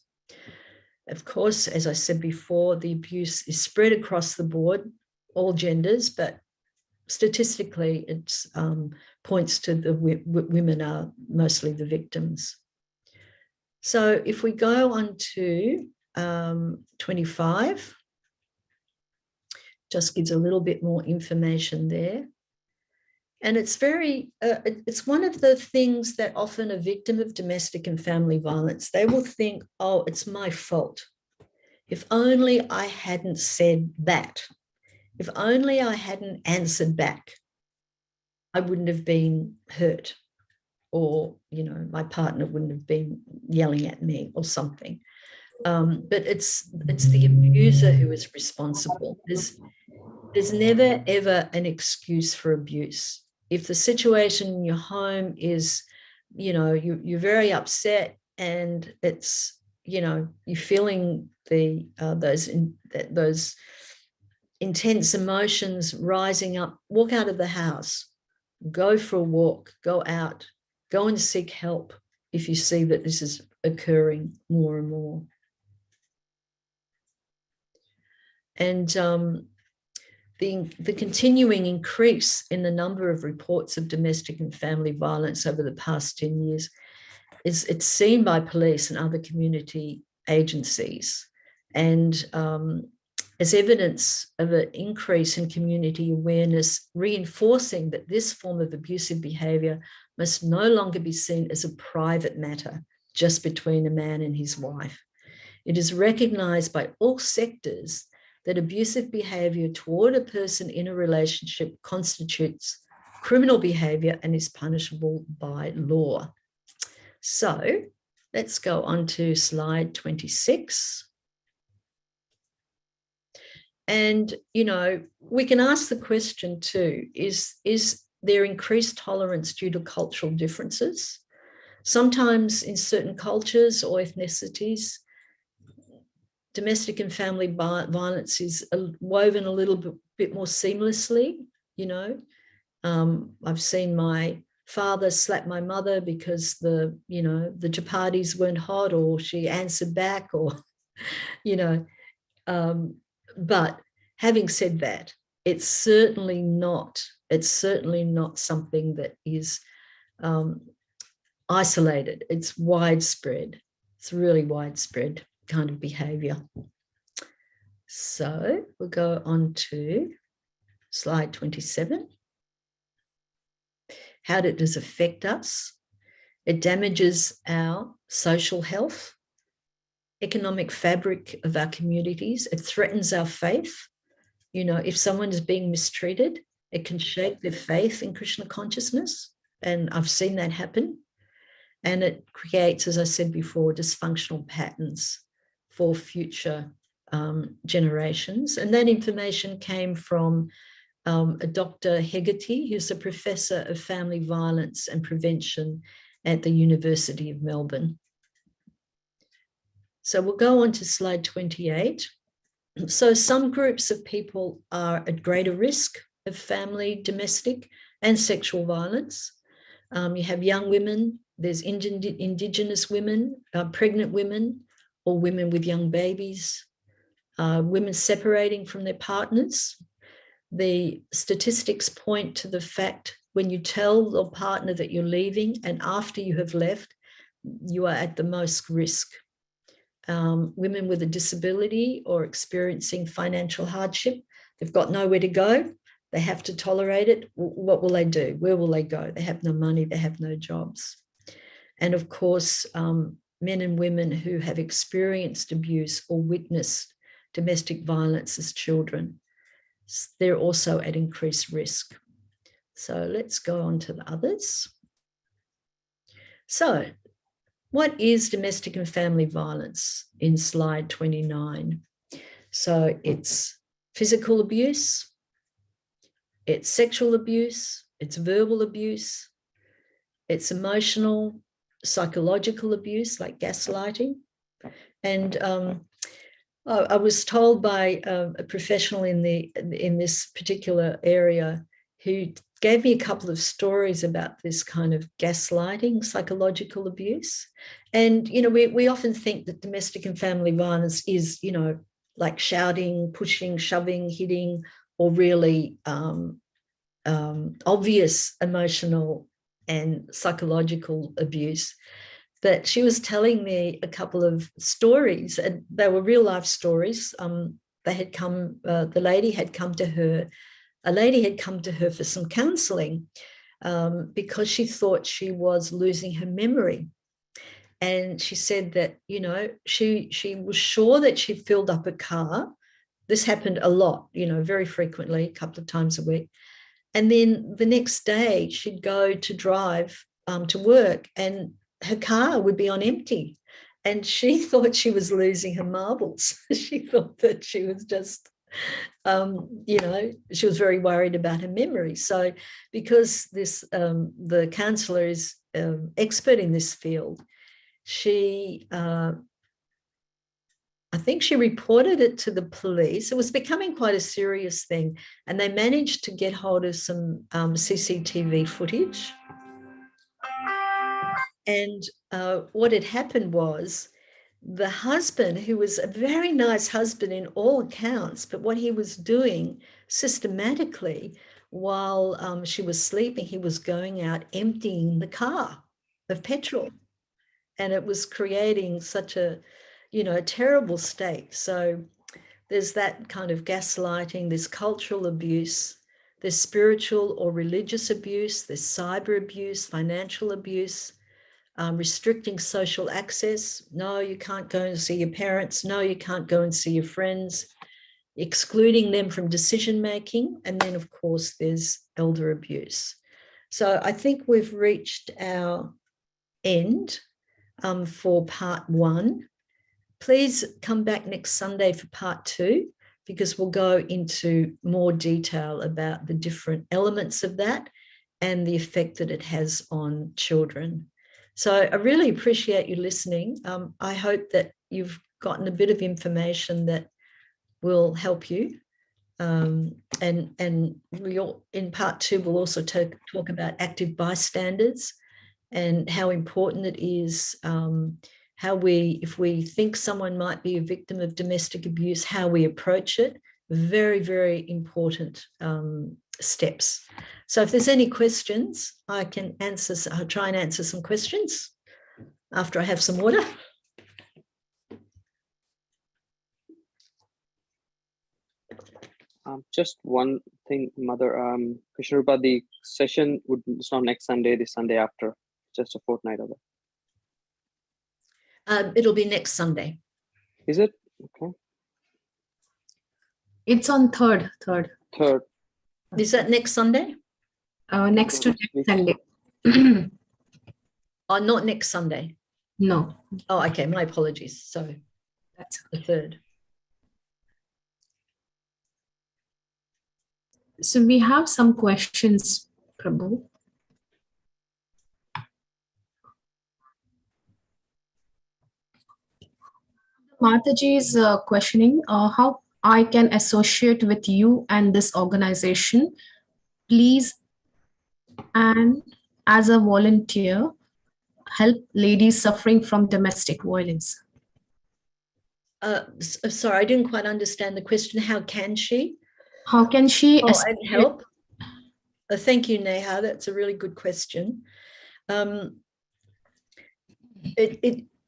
Speaker 2: Of course, as I said before, the abuse is spread across the board, all genders, but statistically it points to the women are mostly the victims. So if we go on to 25, just gives a little bit more information there. And it's it's one of the things that often a victim of domestic and family violence, they will think, oh, it's my fault. If only I hadn't said that. If only I hadn't answered back, I wouldn't have been hurt, or, my partner wouldn't have been yelling at me or something. But it's the abuser who is responsible. There's never, ever an excuse for abuse. If the situation in your home is, you're very upset, and it's, you're feeling those intense emotions rising up, walk out of the house, go for a walk, go out, go and seek help if you see that this is occurring more and more. And the continuing increase in the number of reports of domestic and family violence over the past 10 years it's seen by police and other community agencies, and as evidence of an increase in community awareness, reinforcing that this form of abusive behaviour must no longer be seen as a private matter just between a man and his wife. It is recognised by all sectors that abusive behaviour toward a person in a relationship constitutes criminal behaviour and is punishable by law. So let's go on to slide 26. And, we can ask the question too, is there increased tolerance due to cultural differences? Sometimes in certain cultures or ethnicities, domestic and family violence is woven a little bit more seamlessly, you know. I've seen my father slap my mother because the chapatis weren't hot, or she answered back, or, you know. But having said that, it's certainly not something that is isolated. It's widespread. It's really widespread kind of behavior. So we'll go on to slide 27. How does this affect us? It damages our social health, economic fabric of our communities. It threatens our faith. You know, if someone is being mistreated, it can shake their faith in Krishna consciousness. And I've seen that happen. And it creates, as I said before, dysfunctional patterns for future generations. And that information came from a Dr. Hegarty, who's a professor of family violence and prevention at the University of Melbourne. So we'll go on to slide 28. So some groups of people are at greater risk of family, domestic, and sexual violence. You have young women, there's Indigenous women, pregnant women, or women with young babies, women separating from their partners. The statistics point to the fact when you tell your partner that you're leaving and after you have left, you are at the most risk. Women with a disability or experiencing financial hardship, they've got nowhere to go. They have to tolerate it. What will they do? Where will they go? They have no money, they have no jobs. And of course, men and women who have experienced abuse or witnessed domestic violence as children, they're also at increased risk. So let's go on to the others. So what is domestic and family violence in slide 29? So it's physical abuse, it's sexual abuse, it's verbal abuse, it's emotional, psychological abuse like gaslighting. And I was told by a professional in this particular area who gave me a couple of stories about this kind of gaslighting, psychological abuse. And, you know, we often think that domestic and family violence is, you know, like shouting, pushing, shoving, hitting, or really obvious emotional and psychological abuse. But she was telling me a couple of stories, and they were real life stories. They had come, the lady had come to her, a lady had come to her for some counseling because she thought she was losing her memory. And she said that, you know, she was sure that she filled up a car. This happened a lot, you know, very frequently, a couple of times a week. And then the next day she'd go to drive to work and her car would be on empty. And she thought she was losing her marbles. She thought that she was just, you know, she was very worried about her memory. So because this, the counsellor is expert in this field, she, I think she reported it to the police. It was becoming quite a serious thing. And they managed to get hold of some CCTV footage. And what had happened was the husband, who was a very nice husband in all accounts, but what he was doing systematically while she was sleeping, he was going out emptying the car of petrol. And it was creating such a, you know, a terrible state. So there's that kind of gaslighting, there's cultural abuse, there's spiritual or religious abuse, there's cyber abuse, financial abuse, restricting social access. No, you can't go and see your parents. No, you can't go and see your friends, excluding them from decision-making. And then, of course, there's elder abuse. So I think we've reached our end for part 1. Please come back next Sunday for part 2, because we'll go into more detail about the different elements of that and the effect that it has on children. So I really appreciate you listening. I hope that you've gotten a bit of information that will help you. And we'll, in part 2, we'll also talk about active bystanders and how important it is, how if we think someone might be a victim of domestic abuse, how we approach it. Very, very important steps. So if there's any questions, I can answer. I'll try and answer some questions after I have some water.
Speaker 6: Just one thing, Mother. Krishnarupa, the session it's not next Sunday, the Sunday after, just a fortnight away.
Speaker 2: It'll be next Sunday.
Speaker 6: Is it? Okay.
Speaker 5: It's on third.
Speaker 2: Is that next Sunday?
Speaker 5: Next to next Sunday.
Speaker 2: Oh, not next Sunday.
Speaker 5: No,
Speaker 2: Oh, okay. My apologies. So
Speaker 5: that's
Speaker 2: the 3rd.
Speaker 5: so. We have some questions, Prabhu. Mataji is questioning how I can associate with you and this organization, please, and as a volunteer, help ladies suffering from domestic violence.
Speaker 2: Sorry, I didn't quite understand the question. How can she?
Speaker 5: How can she
Speaker 2: And help? Thank you, Neha. That's a really good question.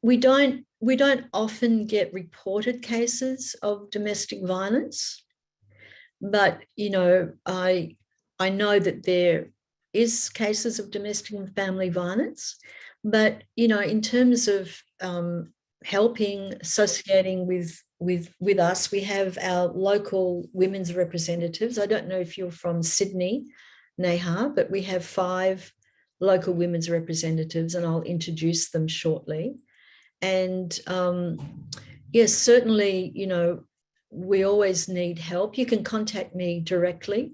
Speaker 2: We don't often get reported cases of domestic violence, but I know that there is cases of domestic and family violence. But in terms of helping, associating with us, we have our local women's representatives. I don't know if you're from Sydney, Neha, but we have 5 local women's representatives, and I'll introduce them shortly. And yes, certainly, we always need help. You can contact me directly.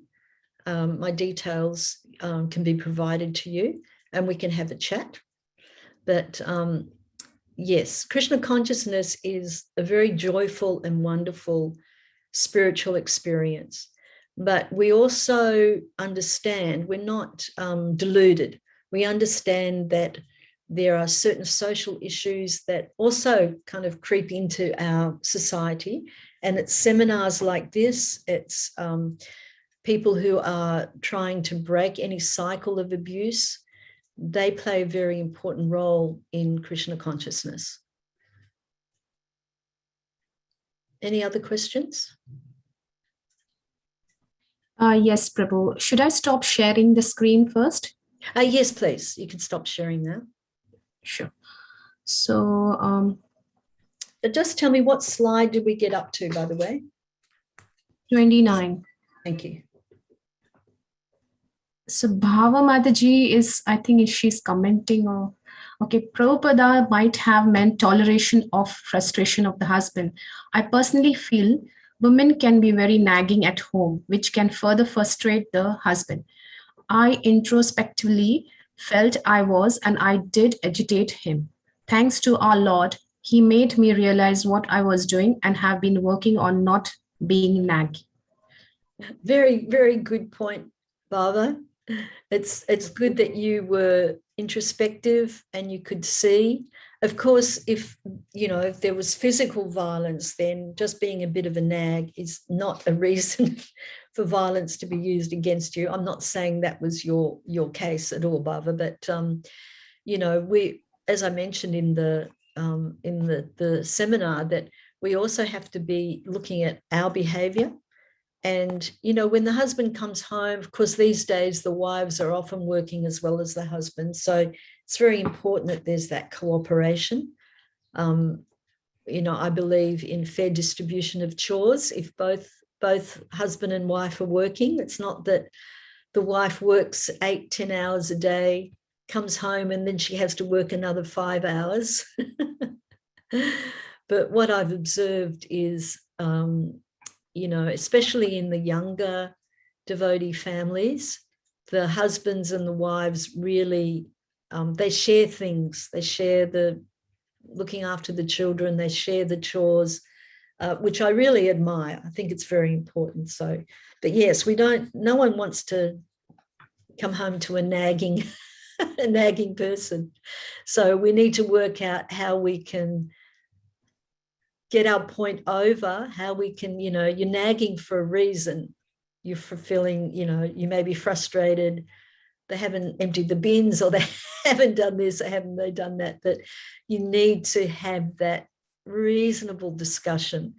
Speaker 2: My details can be provided to you, and we can have a chat. But yes, Krishna consciousness is a very joyful and wonderful spiritual experience. But we also understand, we're not deluded. We understand that there are certain social issues that also kind of creep into our society. And it's seminars like this, it's people who are trying to break any cycle of abuse. They play a very important role in Krishna consciousness. Any other questions?
Speaker 5: Yes, Prabhu. Should I stop sharing the screen first?
Speaker 2: Yes, please. You can stop sharing now.
Speaker 5: Sure. So
Speaker 2: Just tell me, what slide did we get up to, by the way?
Speaker 5: 29.
Speaker 2: Thank you.
Speaker 5: So Bhava Mataji is, I think she's commenting on, okay, Prabhupada might have meant toleration of frustration of the husband. I personally feel women can be very nagging at home, which can further frustrate the husband. I introspectively felt I was, and I did agitate him. Thanks to our Lord, he made me realize what I was doing and have been working on not being naggy.
Speaker 2: Very, very good point, Bhava. It's good that you were introspective and you could see. Of course, if there was physical violence, then just being a bit of a nag is not a reason for violence to be used against you. I'm not saying that was your case at all, Bhava, but we, as I mentioned in the seminar, that we also have to be looking at our behavior. And, when the husband comes home, of course, these days, the wives are often working as well as the husbands. So it's very important that there's that cooperation. I believe in fair distribution of chores. If both husband and wife are working, it's not that the wife works 8-10 hours a day, comes home, and then she has to work another 5 hours. But what I've observed is, especially in the younger devotee families, the husbands and the wives really they share things. They share the looking after the children. They share the chores, which I really admire. I think it's very important. So, but yes, no one wants to come home to a nagging a nagging person. So we need to work out how we can get our point over, how we can, you're nagging for a reason. You're fulfilling, you may be frustrated. They haven't emptied the bins, or they haven't done this, or haven't they done that. But you need to have that reasonable discussion,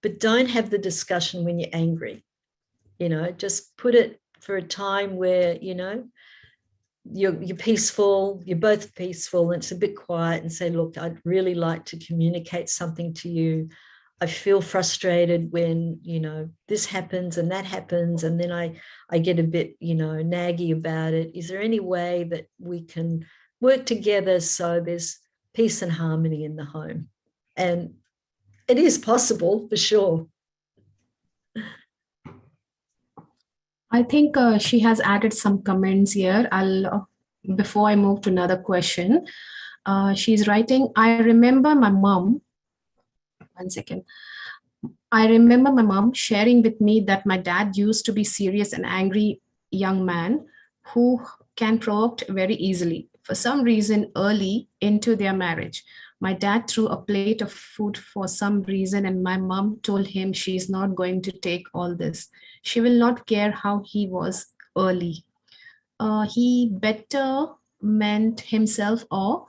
Speaker 2: but don't have the discussion when you're angry. Just put it for a time where, you're peaceful, you're both peaceful, and it's a bit quiet, and say, look, I'd really like to communicate something to you. I feel frustrated when, this happens and that happens, and then I get a bit, naggy about it. Is there any way that we can work together so there's peace and harmony in the home? And it is possible, for sure.
Speaker 5: I think she has added some comments here. Before I move to another question, she's writing, I remember my mom sharing with me that my dad used to be serious and angry young man who can provoke very easily. For some reason, early into their marriage, my dad threw a plate of food for some reason, and my mom told him she's not going to take all this. She will not care how he was early. He better meant himself, or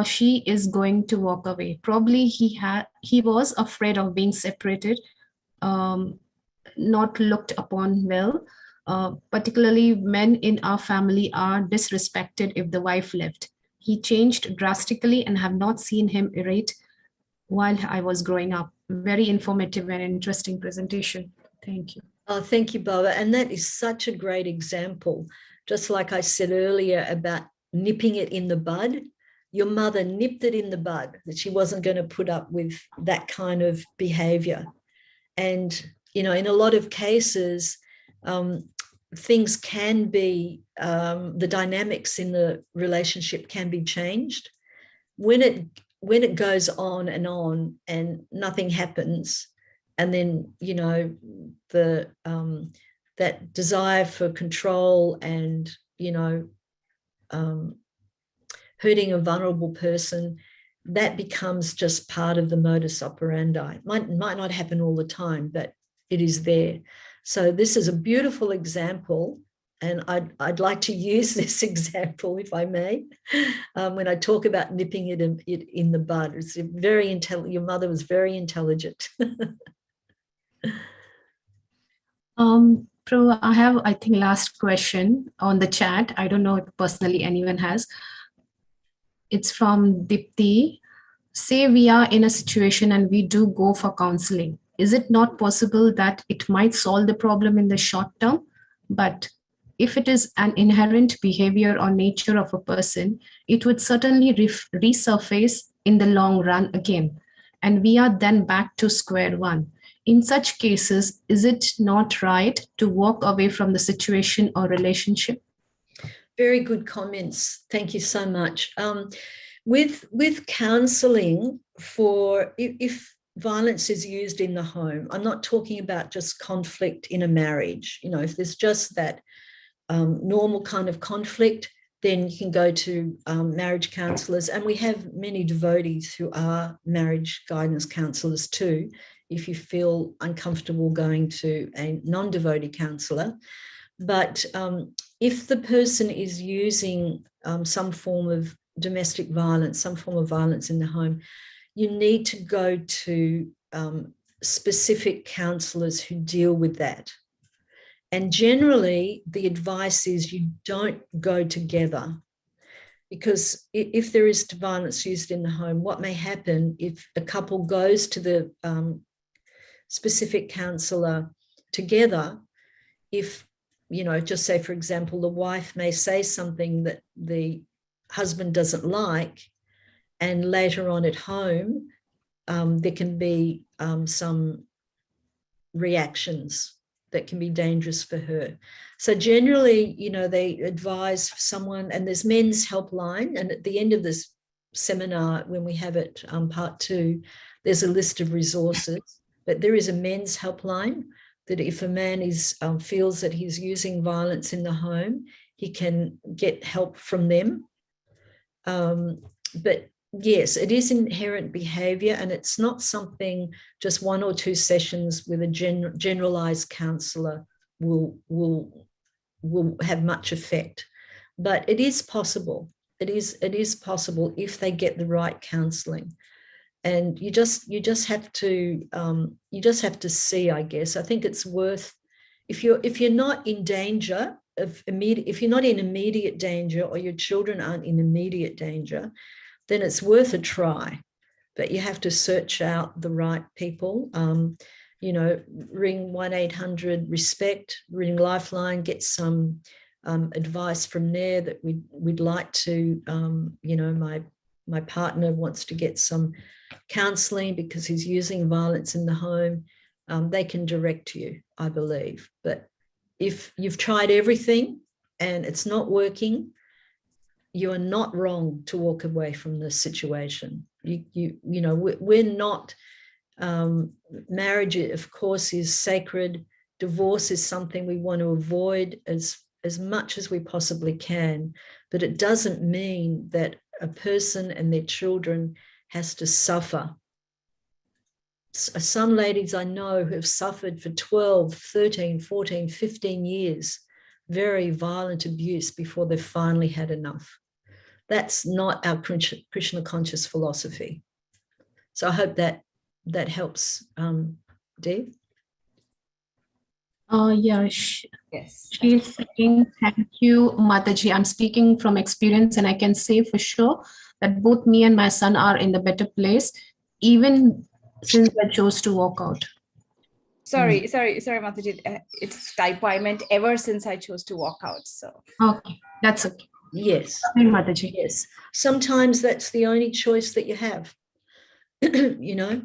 Speaker 5: she is going to walk away. Probably he was afraid of being separated, not looked upon well. Particularly men in our family are disrespected if the wife left. He changed drastically and have not seen him irate while I was growing up. Very informative and interesting presentation. Thank you.
Speaker 2: Oh, thank you, Baba. And that is such a great example. Just like I said earlier about nipping it in the bud, your mother nipped it in the bud, that she wasn't going to put up with that kind of behavior. And, in a lot of cases, things can be, the dynamics in the relationship can be changed. When it goes on and nothing happens, and then, that desire for control and, hurting a vulnerable person, that becomes just part of the modus operandi. It might not happen all the time, but it is there. So this is a beautiful example, and I'd like to use this example, if I may, when I talk about nipping it in the bud. It's very intelligent. Your mother was very intelligent.
Speaker 5: Pro, I have, I think, last question on the chat. I don't know if personally anyone has. It's from Dipti. Say we are in a situation and we do go for counseling. Is it not possible that it might solve the problem in the short term? But if it is an inherent behavior or nature of a person, it would certainly resurface in the long run again. And we are then back to square one. In such cases, is it not right to walk away from the situation or relationship?
Speaker 2: Very good comments. Thank you so much. With counselling, for if violence is used in the home, I'm not talking about just conflict in a marriage. If there's just that normal kind of conflict, then you can go to marriage counsellors, and we have many devotees who are marriage guidance counsellors too, if you feel uncomfortable going to a non-devotee counsellor. But if the person is using some form of domestic violence, some form of violence in the home, you need to go to specific counsellors who deal with that. And generally, the advice is you don't go together, because if there is violence used in the home, what may happen if a couple goes to the specific counsellor together, if, just say, for example, the wife may say something that the husband doesn't like, and later on at home, there can be some reactions that can be dangerous for her. So generally, you know, they advise someone, and there's men's helpline. And at the end of this seminar, when we have it, part 2, there's a list of resources, but there is a men's helpline that if a man feels that he's using violence in the home, he can get help from them. But yes, it is inherent behavior, and it's not something just 1 or 2 sessions with a generalized counselor will have much effect. But it is possible. It is possible if they get the right counseling. And you just have to see, I guess. I think it's worth, if you're not in danger of if you're not in immediate danger, or your children aren't in immediate danger, then it's worth a try. But you have to search out the right people. You know, ring 1-800-RESPECT, ring Lifeline, get some advice from there that we'd like to. You know, my partner wants to get some counselling because he's using violence in the home. They can direct you, I believe. But if you've tried everything and it's not working, you are not wrong to walk away from the situation. You know, we're not. Marriage, of course, is sacred. Divorce is something we want to avoid as much as we possibly can. But it doesn't mean that a person and their children has to suffer. Some ladies I know who have suffered for 12, 13, 14, 15 years, very violent abuse before they've finally had enough. That's not our Krishna conscious philosophy. So I hope that helps, Dave.
Speaker 5: Yes.
Speaker 4: Yes.
Speaker 5: She's saying, thank you, Mataji. I'm speaking from experience, and I can say for sure that both me and my son are in the better place, even since I chose to walk out.
Speaker 7: Sorry, Mataji. It's typo. I meant ever since I chose to walk out. So
Speaker 5: Okay, that's okay.
Speaker 2: Yes.
Speaker 5: Okay, Mataji.
Speaker 2: Yes. Sometimes that's the only choice that you have. You know.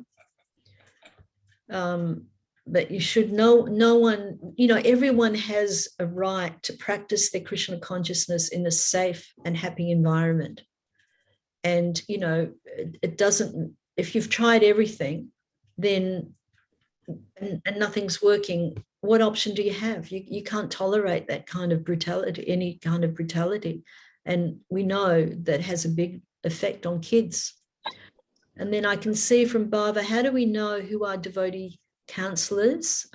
Speaker 2: But you should know, no one, you know, everyone has a right to practice their Krishna consciousness in a safe and happy environment. And, you know, it doesn't, if you've tried everything, then, and nothing's working, what option do you have? You can't tolerate that kind of brutality, any kind of brutality. And we know that has a big effect on kids. And then I can see from Bhava, how do we know who are devotee counselors?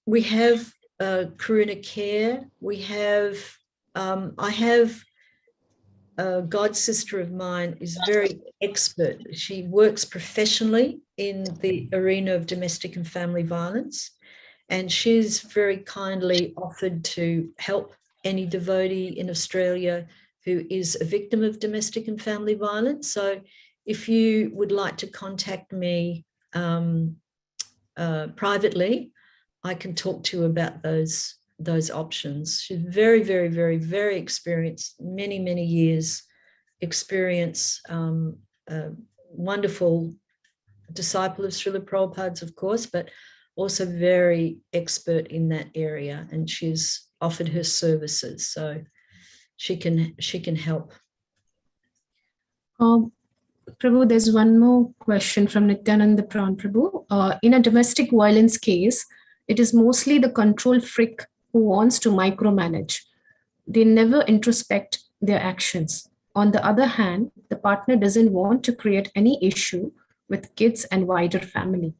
Speaker 2: We have Karuna Care. We have, I have a god sister of mine is very expert. She works professionally in the arena of domestic and family violence. And she's very kindly offered to help any devotee in Australia who is a victim of domestic and family violence. So if you would like to contact me privately, I can talk to you about those options. She's very, very, very, very experienced, many, many years experience, wonderful disciple of Srila Prabhupada's, of course, but also very expert in that area. And she's offered her services, so she can help.
Speaker 5: Prabhu, there's one more question from Nityananda Pran Prabhu. In a domestic violence case, it is mostly the control freak who wants to micromanage. They never introspect their actions. On the other hand, the partner doesn't want to create any issue with kids and wider family.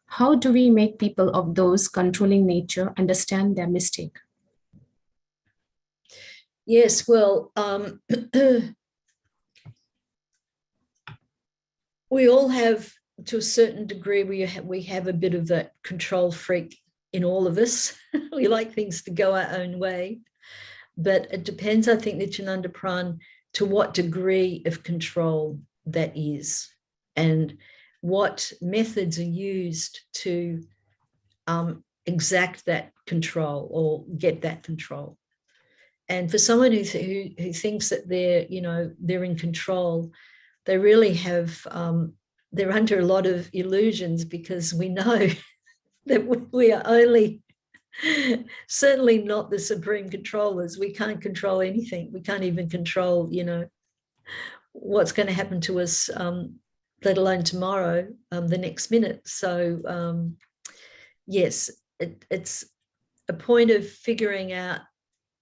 Speaker 5: How do we make people of those controlling nature understand their mistake?
Speaker 2: Yes, well, we all have, to a certain degree, we have a bit of that control freak in all of us. We like things to go our own way. But it depends, I think, Nityananda Pran, to what degree of control that is and what methods are used to exact that control or get that control. And for someone who thinks that they're in control, they really have they're under a lot of illusions, because we know that we are only, certainly not the supreme controllers. We can't control anything. We can't even control, what's going to happen to us, let alone tomorrow, the next minute. So yes, it's a point of figuring out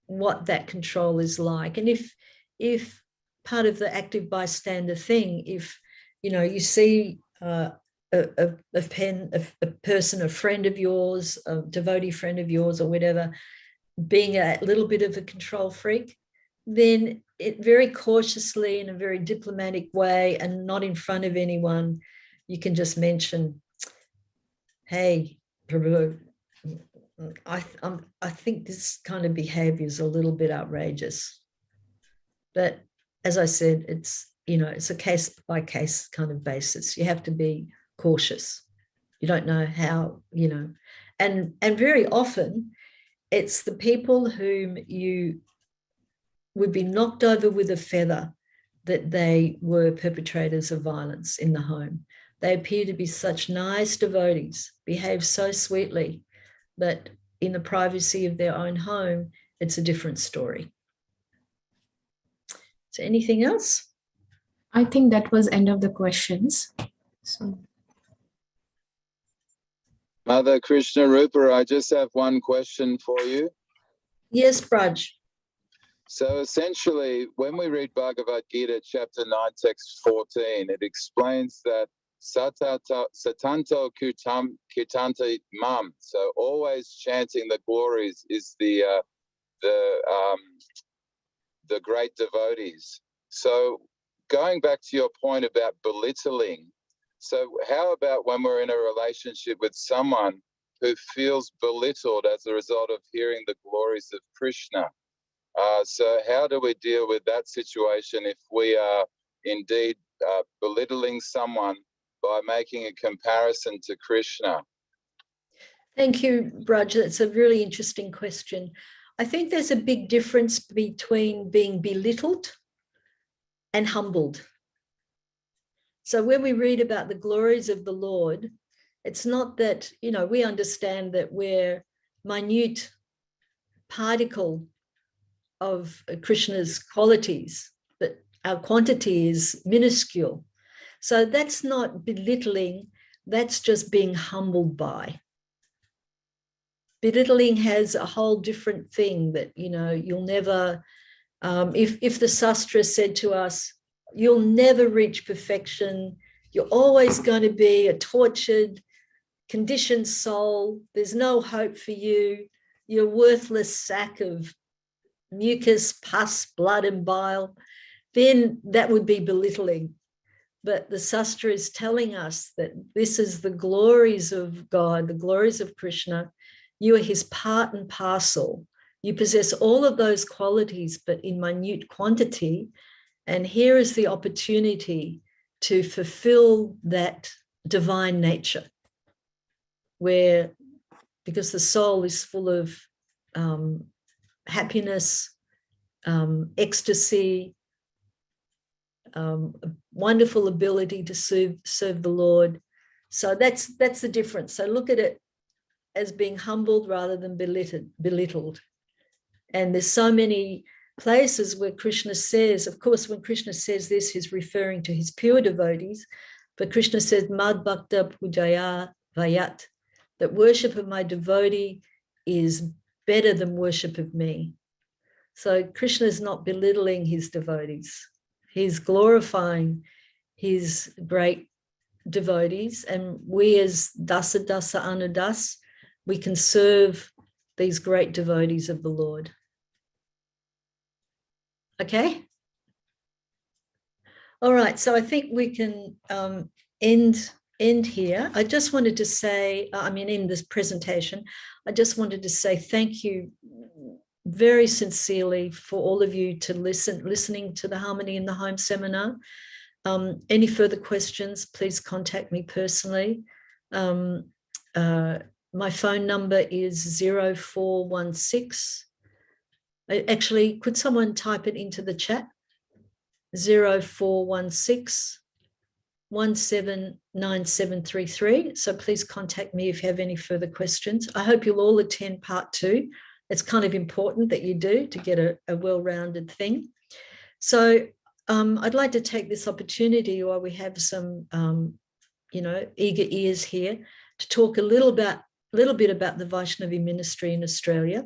Speaker 2: what that control is like. And if part of the active bystander thing, if you see a person, a friend of yours, a devotee friend of yours or whatever, being a little bit of a control freak, then it very cautiously, in a very diplomatic way and not in front of anyone, you can just mention, hey, Prabhu, I think this kind of behavior is a little bit outrageous. But as I said, it's a case by case kind of basis. You have to be cautious. You don't know how, and very often it's the people whom you would be knocked over with a feather that they were perpetrators of violence in the home. They appear to be such nice devotees, behave so sweetly, but in the privacy of their own home, it's a different story. So anything else?
Speaker 5: I think that was end of the questions. So,
Speaker 8: Mother Krishnarupa, I just have one question for you.
Speaker 2: Yes, Braj.
Speaker 8: So essentially, when we read Bhagavad Gita, chapter 9, text 14, it explains that satanto kirtanta mam. So always chanting the glories is the great devotees. So going back to your point about belittling, so how about when we're in a relationship with someone who feels belittled as a result of hearing the glories of Krishna? So how do we deal with that situation if we are indeed belittling someone by making a comparison to Krishna?
Speaker 2: Thank you, Braj. That's a really interesting question. I think there's a big difference between being belittled and humbled. So when we read about the glories of the Lord, it's not that, we understand that we're minute particle of Krishna's qualities, but our quantity is minuscule. So that's not belittling, that's just being humbled by. Belittling has a whole different thing that, you'll never, if the Sastra said to us, you'll never reach perfection, you're always going to be a tortured, conditioned soul, there's no hope for you, you're a worthless sack of mucus, pus, blood and bile, then that would be belittling. But the Sastra is telling us that this is the glories of God, the glories of Krishna. You are his part and parcel. You possess all of those qualities, but in minute quantity. And here is the opportunity to fulfill that divine nature, where, because the soul is full of happiness, ecstasy, wonderful ability to serve the Lord. So that's the difference. So look at it as being humbled rather than belittled. And there's so many places where Krishna says, of course, when Krishna says this, he's referring to his pure devotees, but Krishna says, Mad Bhakta Pujaya Vayat, that worship of my devotee is better than worship of me. So Krishna is not belittling his devotees. He's glorifying his great devotees. And we as Dasa Anudas, we can serve these great devotees of the Lord. Okay? All right, so I think we can end here. I just wanted to say, in this presentation, I just wanted to say thank you very sincerely for all of you to listening to the Harmony in the Home seminar. Any further questions, please contact me personally. My phone number is 0416. Actually, could someone type it into the chat? 0416 179733. So please contact me if you have any further questions. I hope you'll all attend part 2. It's kind of important that you do to get a well-rounded thing. So I'd like to take this opportunity while we have some, eager ears here to talk a little bit about the Vaishnavi ministry in Australia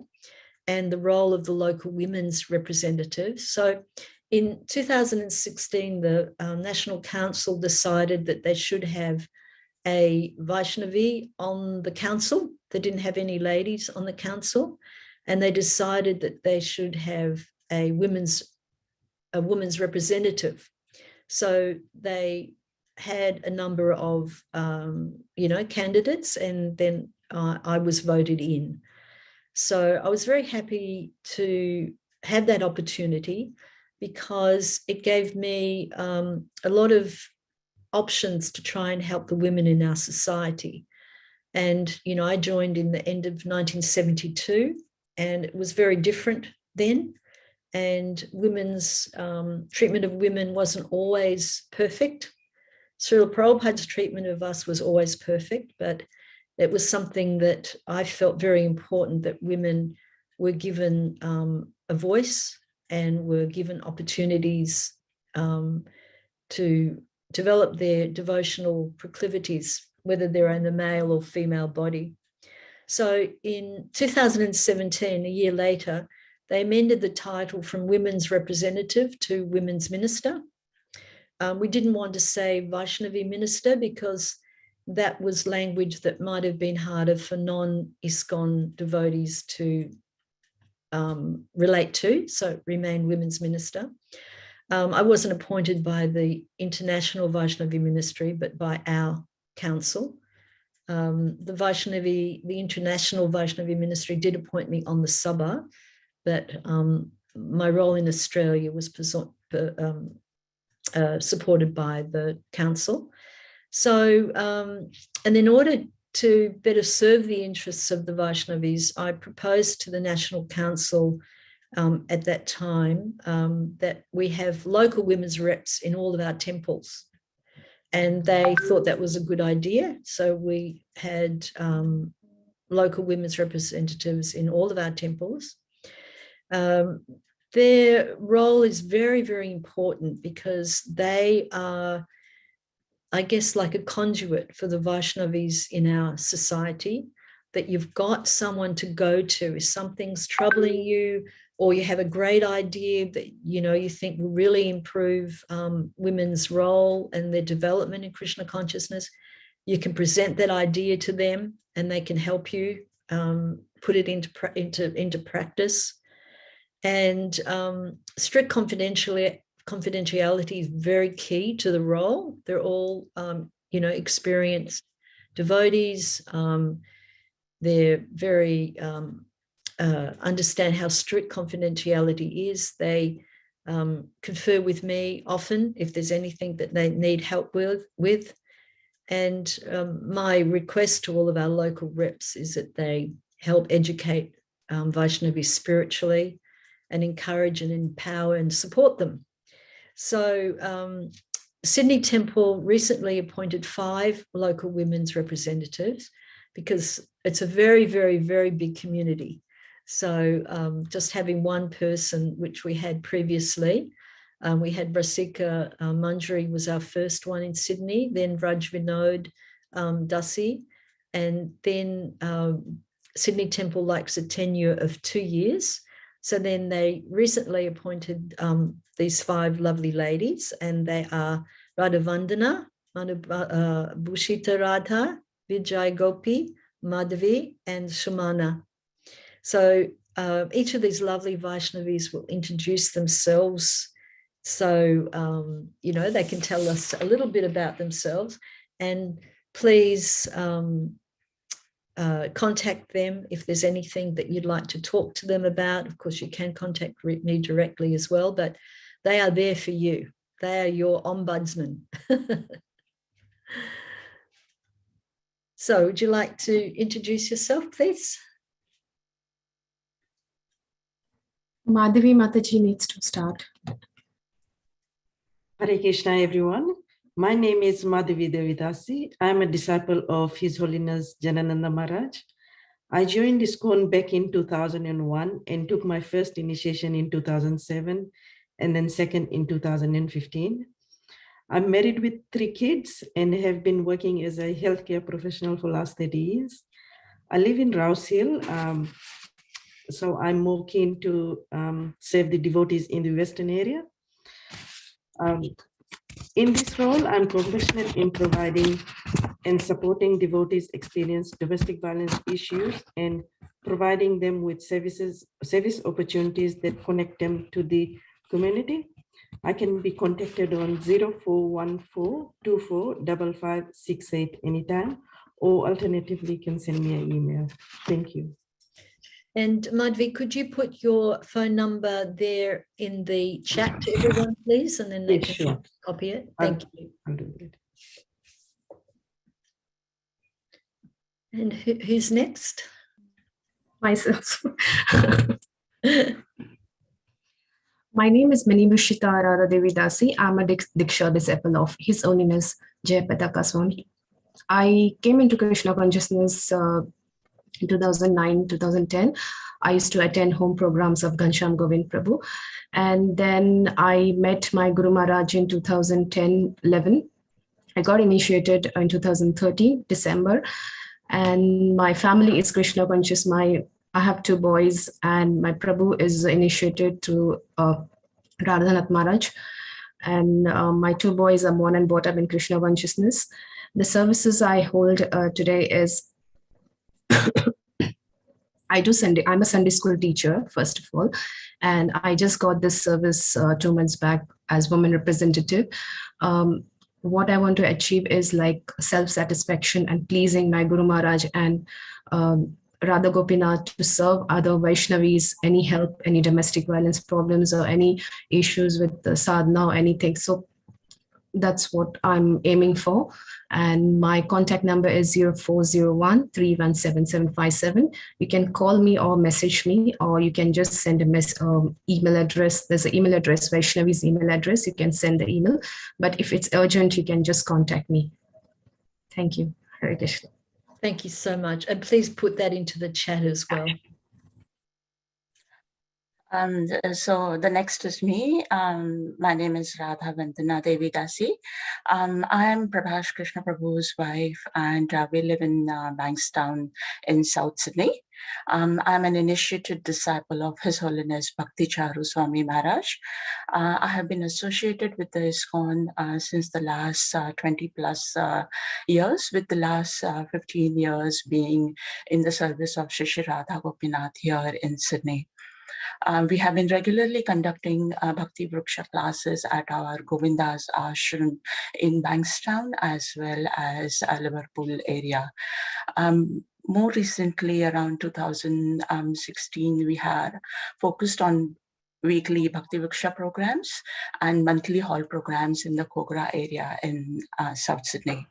Speaker 2: and the role of the local women's representatives. So in 2016, the National Council decided that they should have a Vaishnavi on the council. They didn't have any ladies on the council, and they decided that they should have a women's representative. So they had a number of candidates, and then I was voted in. So I was very happy to have that opportunity because it gave me a lot of options to try and help the women in our society. And, I joined in the end of 1972, and it was very different then. And women's treatment of women wasn't always perfect. Srila Prabhupada's treatment of us was always perfect, but it was something that I felt very important, that women were given a voice and were given opportunities to develop their devotional proclivities, whether they're in the male or female body. So in 2017, a year later, they amended the title from women's representative to women's minister. We didn't want to say Vaishnavi minister because that was language that might have been harder for non-ISKCON devotees to relate to, so remain women's minister. I wasn't appointed by the International Vaishnavi Ministry, but by our council. The International Vaishnavi Ministry did appoint me on the Sabha, but my role in Australia was supported by the council. So, and in order to better serve the interests of the Vaishnavis, I proposed to the National Council at that time that we have local women's reps in all of our temples. And they thought that was a good idea. So we had local women's representatives in all of our temples. Their role is very, very important because they are, I guess, like a conduit for the Vaishnavis in our society, that you've got someone to go to if something's troubling you, or you have a great idea that you think will really improve women's role and their development in Krishna consciousness. You can present that idea to them, and they can help you put it into practice. And strict confidentiality is very key to the role. They're all, experienced devotees. They're very understand how strict confidentiality is. They confer with me often if there's anything that they need help with. And my request to all of our local reps is that they help educate Vaishnavis spiritually and encourage and empower and support them. So Sydney Temple recently appointed 5 local women's representatives because it's a very, very, very big community. So just having one person, which we had previously, we had Rasika Manjari was our first one in Sydney, then Vraj Vinod Dasi, and then Sydney Temple likes a tenure of 2 years. So then they recently appointed these 5 lovely ladies, and they are Radhavandana, Bhushita Radha, Vijay Gopi, Madhavi, and Sumana. So each of these lovely Vaishnavis will introduce themselves, so they can tell us a little bit about themselves. And please contact them if there's anything that you'd like to talk to them about. Of course, you can contact me directly as well, but they are there for you. They are your ombudsman. So would you like to introduce yourself, please?
Speaker 5: Madhavi Mataji needs to start.
Speaker 9: Hare Krishna, everyone. My name is Madhavi Devidasi. I'm a disciple of His Holiness Janananda Maharaj. I joined ISKCON back in 2001 and took my first initiation in 2007 and then second in 2015. I'm married with 3 kids and have been working as a healthcare professional for the last 30 years. I live in Rouse Hill, so I'm more keen to serve the devotees in the Western area. In this role, I'm compassionate in providing and supporting devotees experience domestic violence issues and providing them with service opportunities that connect them to the community. I can be contacted on 0414245568 anytime, or alternatively can send me an email. Thank you.
Speaker 2: And Madhvi, could you put your phone number there in the chat to everyone, please? And then they
Speaker 9: Yes,
Speaker 2: can
Speaker 9: sure.
Speaker 2: copy it. Thank you.
Speaker 9: I'll do it.
Speaker 2: And who's next?
Speaker 5: Myself. My name is Minibhushita Arara Devidasi. I'm a Diksha disciple of His Holiness Jayapataka Swami. I came into Krishna consciousness in 2009, 2010. I used to attend home programs of Ghanshyam Govind Prabhu. And then I met my Guru Maharaj in 2010-11. I got initiated in 2013, December. And my family is Krishna conscious. I have 2 boys, and my Prabhu is initiated to Radhanath Maharaj. And my 2 boys are born and brought up in Krishna consciousness. The services I hold today is I'm a Sunday school teacher, first of all, and I just got this service 2 months back as woman representative. What I want to achieve is like self-satisfaction and pleasing my Guru Maharaj and Radha Gopinath to serve other Vaishnavis, any help, any domestic violence problems or any issues with the sadhana or anything. So that's what I'm aiming for. And my contact number is 0401-317-757. You can call me or message me, or you can just send a email address. There's an email address, Vaishnavi's email address. You can send the email. But if it's urgent, you can just contact me. Thank you. Hare Krishna.
Speaker 2: Thank you so much. And please put that into the chat as well.
Speaker 1: So the next is me. My name is Radha Vandana Devi Dasi. I am Prabhash Krishna Prabhu's wife, and we live in Bankstown in South Sydney. I'm an initiated disciple of His Holiness Bhakti Charu Swami Maharaj. I have been associated with the ISKCON since the last 20 plus years, with the last 15 years being in the service of Shri Radha Gopinath here in Sydney. We have been regularly conducting Bhakti Vriksha classes at our Govinda's ashram in Bankstown as well as Liverpool area. More recently, around 2016, we had focused on weekly Bhakti Vriksha programs and monthly hall programs in the Kogra area in South Sydney.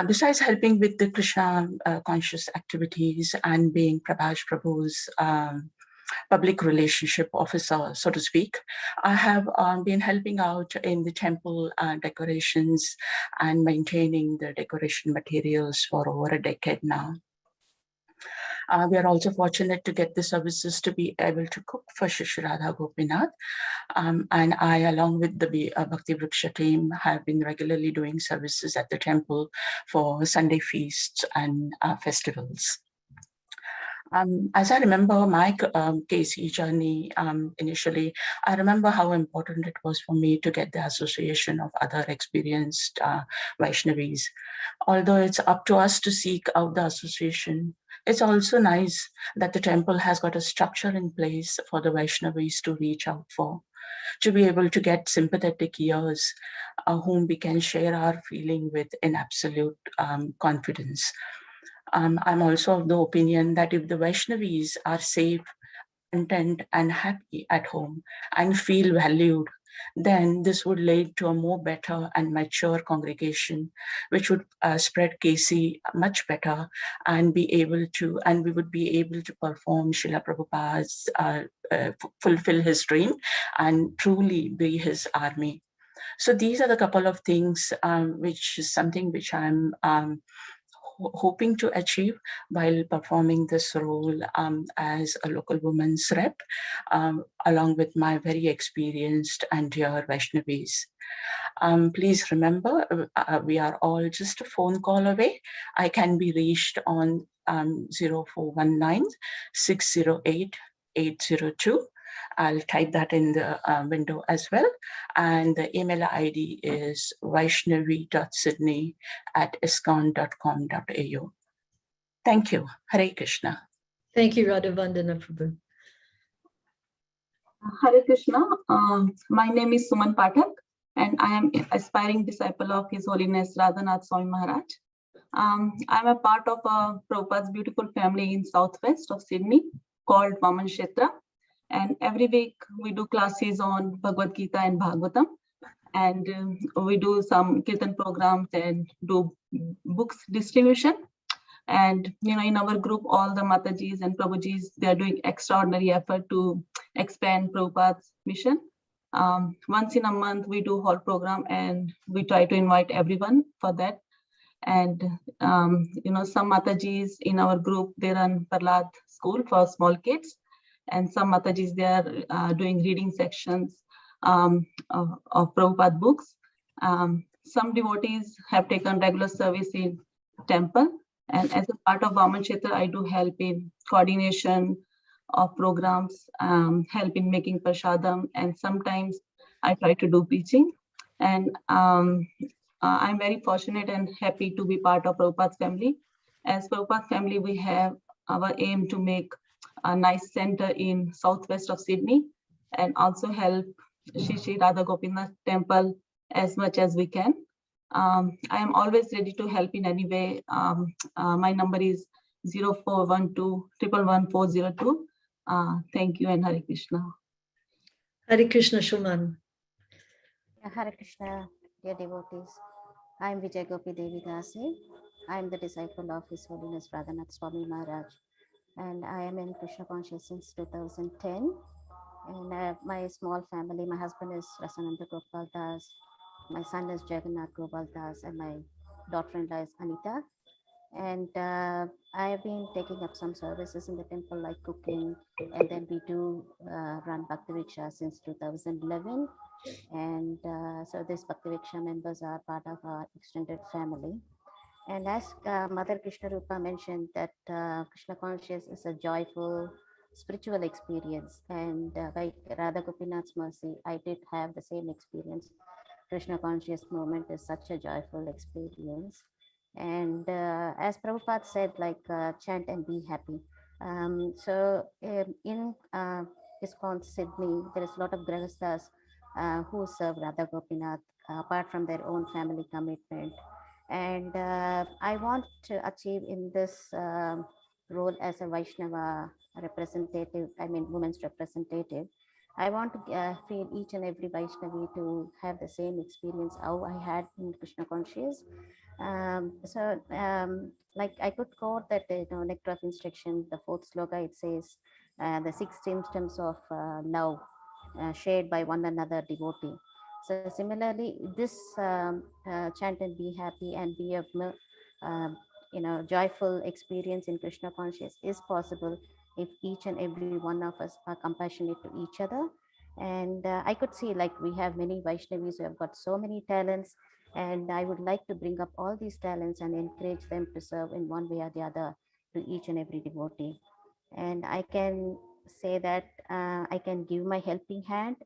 Speaker 1: Besides helping with the Krishna conscious activities and being Prabhash Prabhu's public relationship officer, so to speak, I have been helping out in the temple decorations and maintaining the decoration materials for over a decade now. We are also fortunate to get the services to be able to cook for Shri Radha Gopinath. And I, along with the Bhakti Vriksha team, have been regularly doing services at the temple for Sunday feasts and festivals. As I remember my KC journey initially, I remember how important it was for me to get the association of other experienced Vaishnavis. Although it's up to us to seek out the association, it's also nice that the temple has got a structure in place for the Vaishnavis to reach out for, to be able to get sympathetic ears whom we can share our feeling with in absolute confidence. I'm also of the opinion that if the Vaishnavis are safe, content, and happy at home and feel valued, then this would lead to a more better and mature congregation, which would spread KC much better and we would be able to perform Srila Prabhupada's, fulfill his dream and truly be his army. So these are the couple of things which is something which I'm hoping to achieve while performing this role as a local women's rep, along with my very experienced and dear Vaishnavis. Please remember, we are all just a phone call away. I can be reached on 0419 608 802. I'll type that in the window as well. And the email ID is vaishnavi.sydney@iscon.com.au. Thank you. Hare Krishna.
Speaker 2: Thank you, Radhavandana Prabhu.
Speaker 10: Hare Krishna. My name is Suman Pathak, and I am aspiring disciple of His Holiness Radhanath Swami Maharaj. I'm a part of Prabhupada's beautiful family in southwest of Sydney called Vaman Kshetra. And every week we do classes on Bhagavad Gita and Bhagavatam. And we do some kirtan programs and do books distribution. And in our group, all the Matajis and Prabhujis, they are doing extraordinary effort to expand Prabhupada's mission. Once in a month, we do whole program and we try to invite everyone for that. And some Matajis in our group, they run Prahlad School for small kids. And some Matajis, they are doing reading sections of Prabhupada books. Some devotees have taken regular service in temple. And as a part of Vaman Kshetra, I do help in coordination of programs, help in making prasadam, and sometimes I try to do preaching. And I'm very fortunate and happy to be part of Prabhupada's family. As Prabhupada's family, we have our aim to make a nice center in southwest of Sydney and also help Shri Radha Gopinath temple as much as we can. I am always ready to help in any way. My number is 0412 111 402. Thank you and Hare Krishna.
Speaker 2: Hare Krishna, Shuman.
Speaker 4: Hare Krishna, dear devotees. I am Vijay Gopi Devi Dasi. I am the disciple of His Holiness Radhanath Swami Maharaj. And I am in Krishna conscious since 2010. And my small family, my husband is Rasananda Gopal Das, my son is Jagannath Gopal Das, and my daughter-in-law is Anita. And I have been taking up some services in the temple like cooking, and then we do run Bhakti Riksha since 2011. And so these Bhakti Riksha members are part of our extended family. And as Mother Krishnarupa mentioned that Krishna conscious is a joyful spiritual experience. And by Radha Gopinath's mercy, I did have the same experience. Krishna conscious moment is such a joyful experience. And as Prabhupada said, like chant and be happy. So in ISKCON Sydney, there is a lot of grahasthas who serve Radha Gopinath apart from their own family commitment. And I want to achieve in this role as a Vaishnava representative, I mean women's representative, I want to feel each and every Vaishnavi to have the same experience how I had in Krishna conscious. Like I could quote that, nectar of instruction, the fourth sloka, it says, the 6 symptoms of love shared by one another devotee. So similarly, this chant and be happy and be a joyful experience in Krishna conscious is possible if each and every one of us are compassionate to each other. And I could see like we have many Vaishnavis who have got so many talents, and I would like to bring up all these talents and encourage them to serve in one way or the other to each and every devotee. And I can say that I can give my helping hand,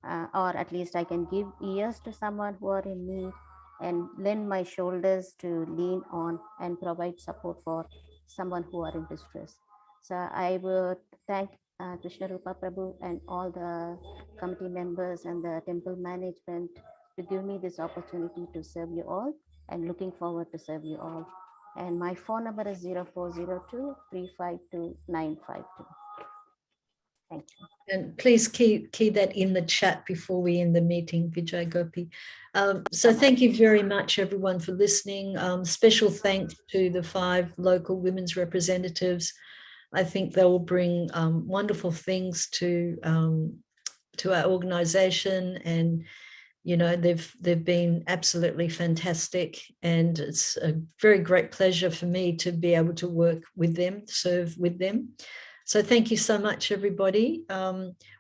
Speaker 4: or at least I can give ears to someone who are in need and lend my shoulders to lean on and provide support for someone who are in distress. So I would thank Krishnarupa Prabhu and all the committee members and the temple management to give me this opportunity to serve you all, and looking forward to serve you all. And my phone number is 0402 352 952. Thank you.
Speaker 2: And please key that in the chat before we end the meeting, Vijay Gopi. So thank you very much, everyone, for listening. Special thanks to the 5 local women's representatives. I think they will bring wonderful things to our organization, and you know, they've been absolutely fantastic, and it's a very great pleasure for me to be able to work with them, serve with them. So thank you so much, everybody.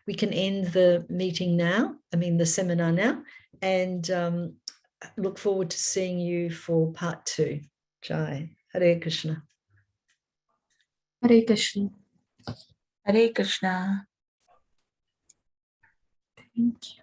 Speaker 2: We can end the meeting now, the seminar now, and look forward to seeing you for part 2. Jai. Hare Krishna.
Speaker 5: Hare Krishna.
Speaker 1: Hare Krishna.
Speaker 5: Thank you.